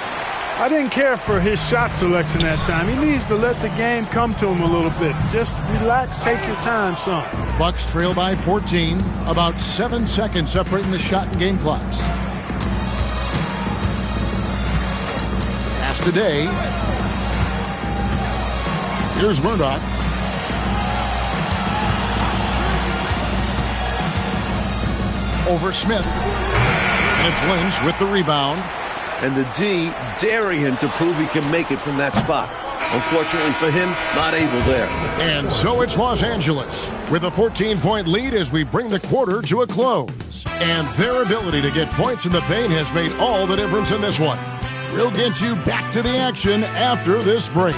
I didn't care for his shot selection that time. He needs to let the game come to him a little bit. Just relax, take your time, son. Bucks trail by 14. About 7 seconds separating the shot and game clocks. Pass to Day. Here's Murdoch. Over Smith. And it's Lynch with the rebound. And the D daring him to prove he can make it from that spot. Unfortunately for him, not able there. And so it's Los Angeles with a 14-point lead as we bring the quarter to a close. And their ability to get points in the paint has made all the difference in this one. We'll get you back to the action after this break.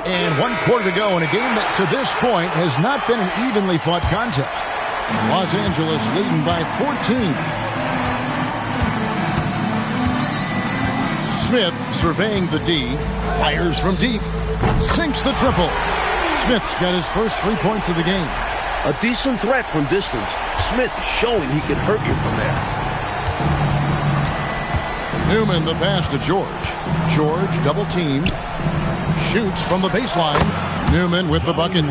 And 1 quarter to go in a game that to this point has not been an evenly fought contest. Los Angeles leading by 14. Smith surveying the D, fires from deep, sinks the triple. Smith's got his first 3 points of the game. A decent threat from distance. Smith showing he can hurt you from there. Newman the pass to George. George double teamed. Shoots from the baseline. Newman with the bucket.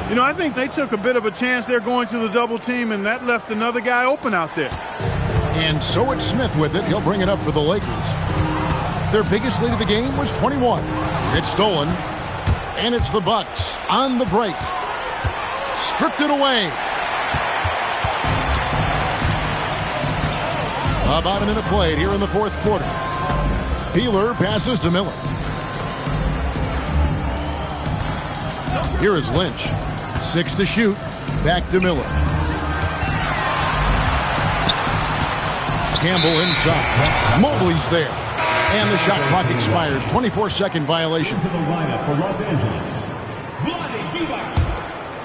You know, I think they took a bit of a chance there going to the double team, and that left another guy open out there. And so it's Smith with it. He'll bring it up for the Lakers. Their biggest lead of the game was 21. It's stolen. And it's the Bucks on the break. Stripped it away. About a minute played here in the fourth quarter. Peeler passes to Miller. Here is Lynch. 6 to shoot. Back to Miller. Campbell inside. Mobley's there. And the shot clock expires. 24-second violation. To the lineup for Los Angeles. Vlade Divac.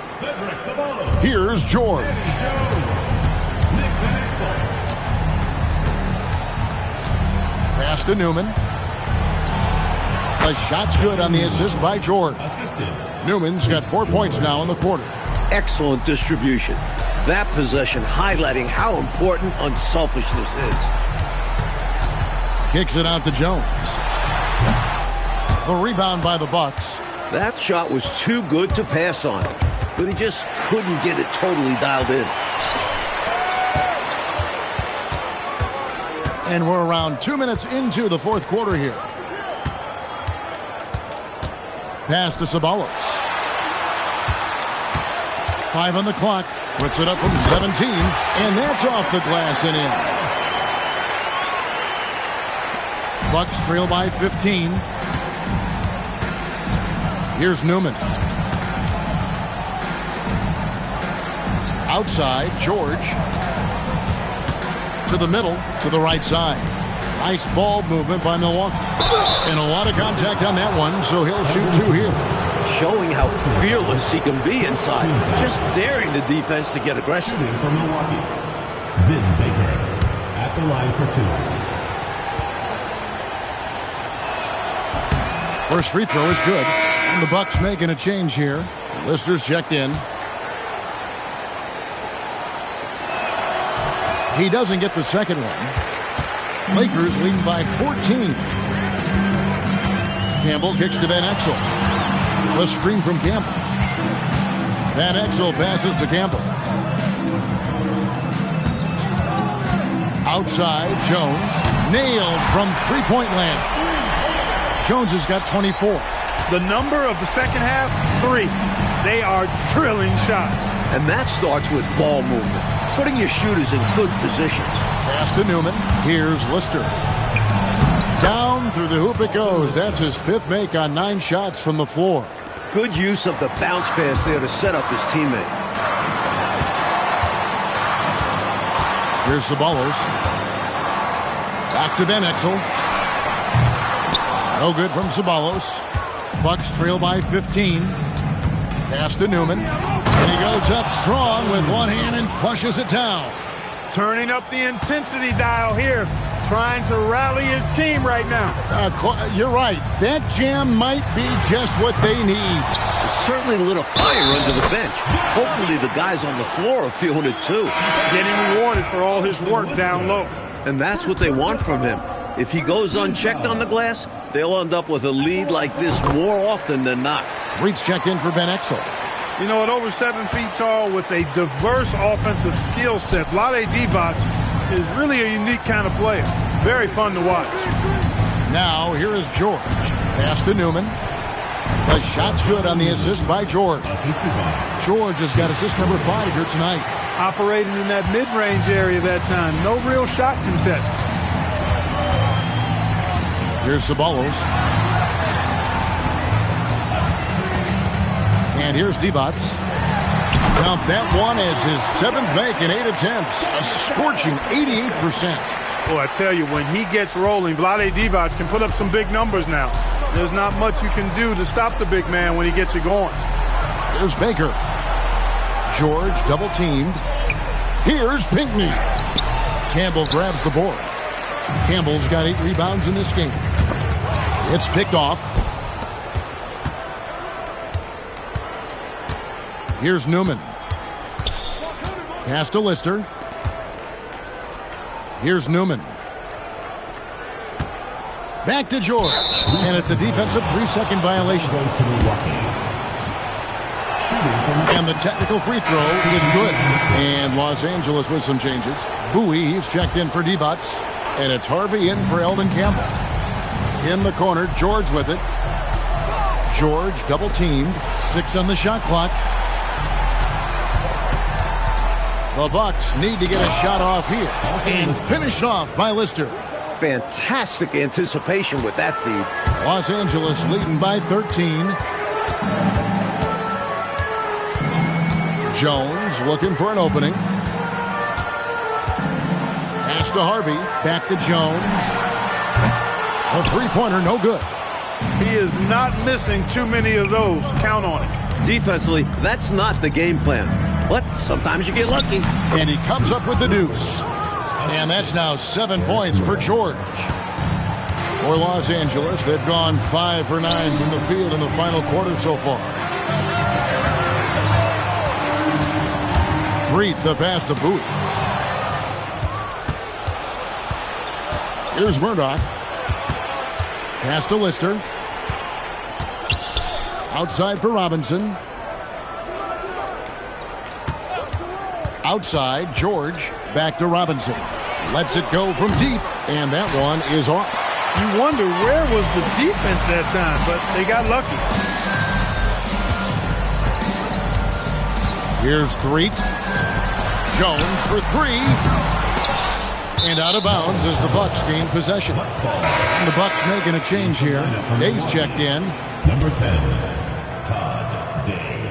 Cedric Ceballos. Here's George. Eddie Jones. Nick Van Exel. Pass to Newman. The shot's good on the assist by George. Assisted. Newman's got 4 points now in the quarter. Excellent distribution. That possession highlighting how important unselfishness is. Kicks it out to Jones. The rebound by the Bucks. That shot was too good to pass on, but he just couldn't get it totally dialed in. And we're around 2 minutes into the fourth quarter here. Pass to Ceballos. 5 on the clock. Puts it up from 17. And that's off the glass and in. Bucks trail by 15. Here's Newman. Outside, George. To the middle, to the right side. Nice ball movement by Milwaukee. And a lot of contact on that one, so he'll shoot 2 here. Showing how fearless he can be inside. Just daring the defense to get aggressive. Shooting for Milwaukee. Vin Baker at the line for 2. First free throw is good. And the Bucks making a change here. Lister's checked in. He doesn't get the second one. Lakers leading by 14. Campbell kicks to Van Exel. The screen from Campbell. Van Exel passes to Campbell. Outside, Jones. Nailed from three-point land. Jones has got 24. The number of the second half, 3. They are drilling shots. And that starts with ball movement. Putting your shooters in good positions. Pass to Newman. Here's Lister. Down through the hoop it goes. That's his 5th make on 9 shots from the floor. Good use of the bounce pass there to set up his teammate. Here's Ceballos. Back to Van Exel. No good from Ceballos. Bucks trail by 15. Pass to Newman. And he goes up strong with one hand and flushes it down. Turning up the intensity dial here. Trying to rally his team right now. You're right. That jam might be just what they need. It certainly lit a fire under the bench. Hopefully the guys on the floor are feeling it too. Getting rewarded for all his work down low. And that's what they want from him. If he goes unchecked on the glass, they'll end up with a lead like this more often than not. Threet's checked in for Van Exel. You know, at over 7 feet tall with a diverse offensive skill set, Vlade Divac is really a unique kind of player. Very fun to watch. Now, here is George. Pass to Newman. The shot's good on the assist by George. George has got assist number 5 here tonight. Operating in that mid-range area that time. No real shot contest. Here's Ceballos. And here's Divac. Count that one as his 7th make in 8 attempts. A scorching 88%. Well, I tell you, when he gets rolling, Vlade Divac can put up some big numbers now. There's not much you can do to stop the big man when he gets it going. Here's Baker. George double-teamed. Here's Pinckney. Campbell grabs the board. Campbell's got 8 rebounds in this game. It's picked off. Here's Newman. Pass to Lister. Here's Newman. Back to George. And it's a defensive 3-second violation. And the technical free throw is good. And Los Angeles with some changes. Bowie, he's checked in for Divac. And it's Harvey in for Eldon Campbell. In the corner, George with it. George double-teamed. 6 on the shot clock. The Bucks need to get a shot off here. And finished off by Lister. Fantastic anticipation with that feed. Los Angeles leading by 13. Jones looking for an opening. Pass to Harvey. Back to Jones. A three-pointer, no good. He is not missing too many of those. Count on it. Defensively, that's not the game plan. But sometimes you get lucky. And he comes up with the deuce. And that's now 7 points for George. For Los Angeles, they've gone 5 for 9 from the field in the final quarter so far. Threet the pass to Bowie. Here's Murdoch. Pass to Lister. Outside for Robinson. Outside, George. Back to Robinson. Lets it go from deep. And that one is off. You wonder where was the defense that time, but they got lucky. Here's Threet. Jones for three. And out of bounds as the Bucks gain possession. And the Bucks making a change here. Day's checked in. Number 10, Todd Day.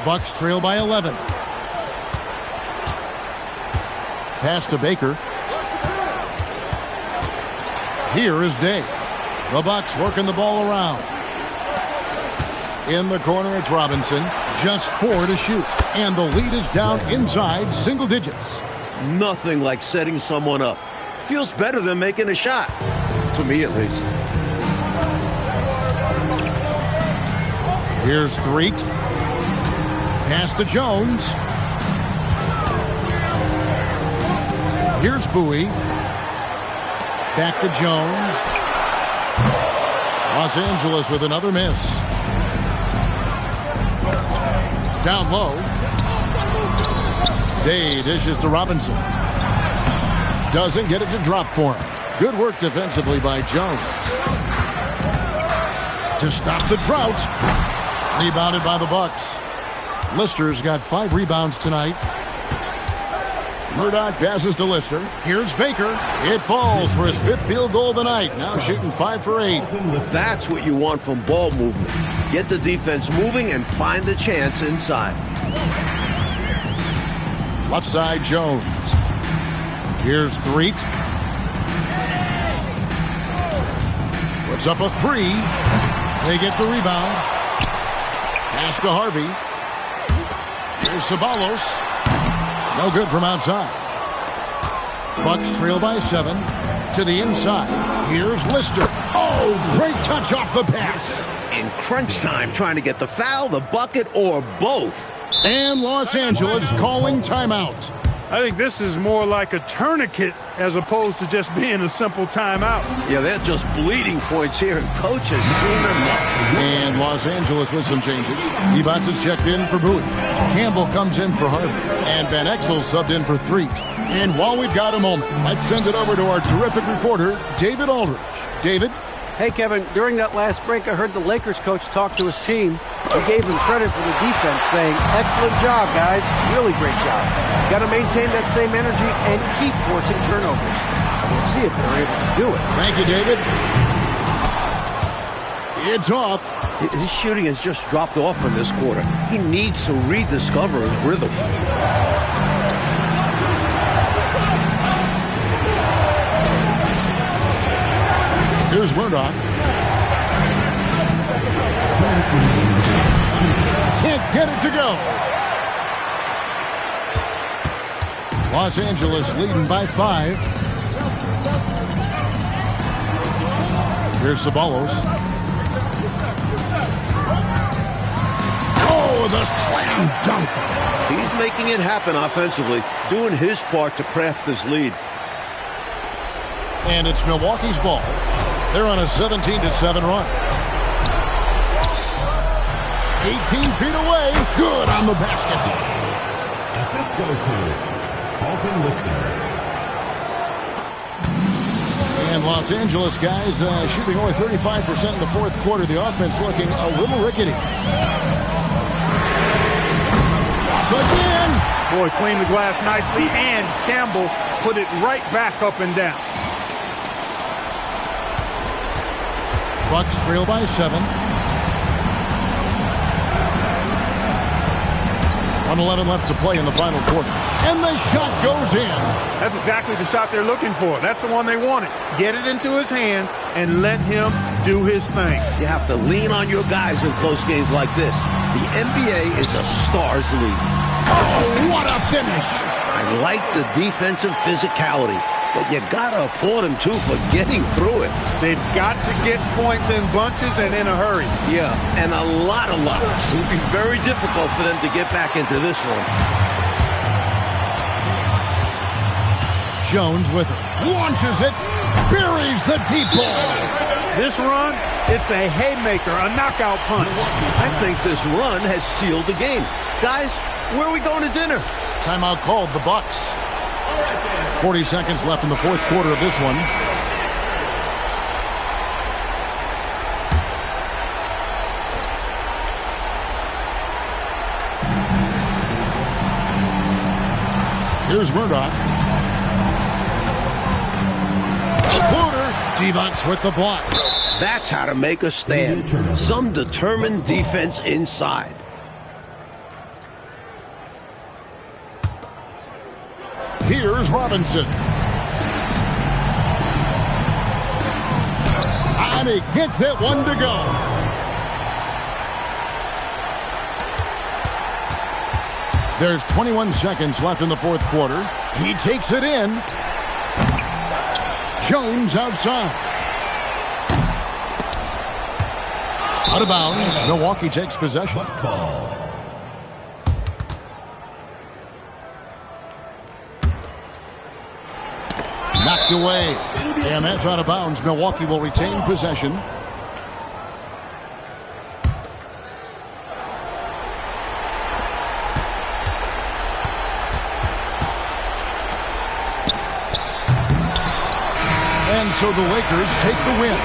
Bucks trail by 11. Pass to Baker. Here is Day. The Bucks working the ball around. In the corner, it's Robinson. Just 4 to shoot. And the lead is down inside single digits. Nothing like setting someone up. Feels better than making a shot. To me, at least. Here's Threet. Pass to Jones. Here's Bowie. Back to Jones. Los Angeles with another miss. Down low. Day dishes to Robinson. Doesn't get it to drop for him. Good work defensively by Jones. To stop the drought. Rebounded by the Bucks. Lister's got 5 rebounds tonight. Murdoch passes to Lister. Here's Baker. It falls for his 5th field goal of the night. Now shooting 5 for 8. That's what you want from ball movement. Get the defense moving and find the chance inside. Left side, Jones. Here's Threet. Puts up a 3. They get the rebound. Pass to Harvey. Here's Ceballos. No good from outside. Bucks trail by 7. To the inside. Here's Lister. Oh, great touch off the pass. In crunch time, trying to get the foul, the bucket, or both. And Los Angeles calling timeout. I think this is more like a tourniquet as opposed to just being a simple timeout. Yeah, they're just bleeding points here, and coach has seen enough. And Los Angeles with some changes. Ebats is checked in for Bowie. Campbell comes in for Harvey. And Van Exel subbed in for Threet. And while we've got a moment, let's send it over to our terrific reporter, David Aldridge. David? Hey, Kevin, during that last break, I heard the Lakers coach talk to his team. He gave him credit for the defense, saying, excellent job, guys. Really great job. Got to maintain that same energy and keep forcing turnovers. We'll see if they're able to do it. Thank you, David. It's off. His shooting has just dropped off in this quarter. He needs to rediscover his rhythm. Here's Murdoch. Can't get it to go. Los Angeles leading by 5. Here's Ceballos. Oh, the slam dunk. He's making it happen offensively, doing his part to craft this lead. And it's Milwaukee's ball. They're on a 17-7 run. 18 feet away. Good on the basket. Assist goes to Alton Lister. And Los Angeles guys shooting only 35% in the 4th quarter. The offense looking a little rickety. Again. Boy, cleaned the glass nicely, and Campbell put it right back up and down. Bucks trail by 7. 1:11 left to play in the final quarter. And the shot goes in. That's exactly the shot they're looking for. That's the one they wanted. Get it into his hands and let him do his thing. You have to lean on your guys in close games like this. The NBA is a stars league. Oh, what a finish. I like the defensive physicality, but you gotta applaud him too for getting through it. They've got to get points in bunches and in a hurry. Yeah, and a lot. It would be very difficult for them to get back into this one. Jones with it. Launches it. Buries the deep ball. This run, it's a haymaker, a knockout punch. I think this run has sealed the game. Guys, where are we going to dinner? Timeout called, the Bucks. 40 seconds left in the fourth quarter of this one. Here's Murdoch. A floater. Divac with the block. That's how to make a stand. Some determined defense inside. Here's Robinson. And he gets it, one to go. There's 21 seconds left in the fourth quarter. He takes it in. Jones outside. Out of bounds. Milwaukee takes possession. Knocked away. And that's out of bounds. Milwaukee will retain possession. And so the Lakers take the win.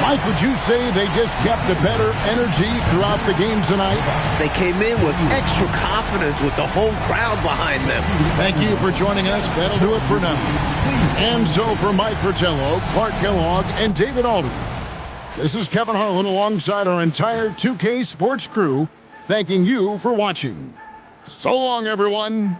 Mike, would you say they just kept a better energy throughout the game tonight? They came in with extra confidence with the home crowd behind them. Thank you for joining us. That'll do it for now. And so for Mike Fratello, Clark Kellogg, and David Alden, this is Kevin Harlan alongside our entire 2K Sports crew, thanking you for watching. So long, everyone.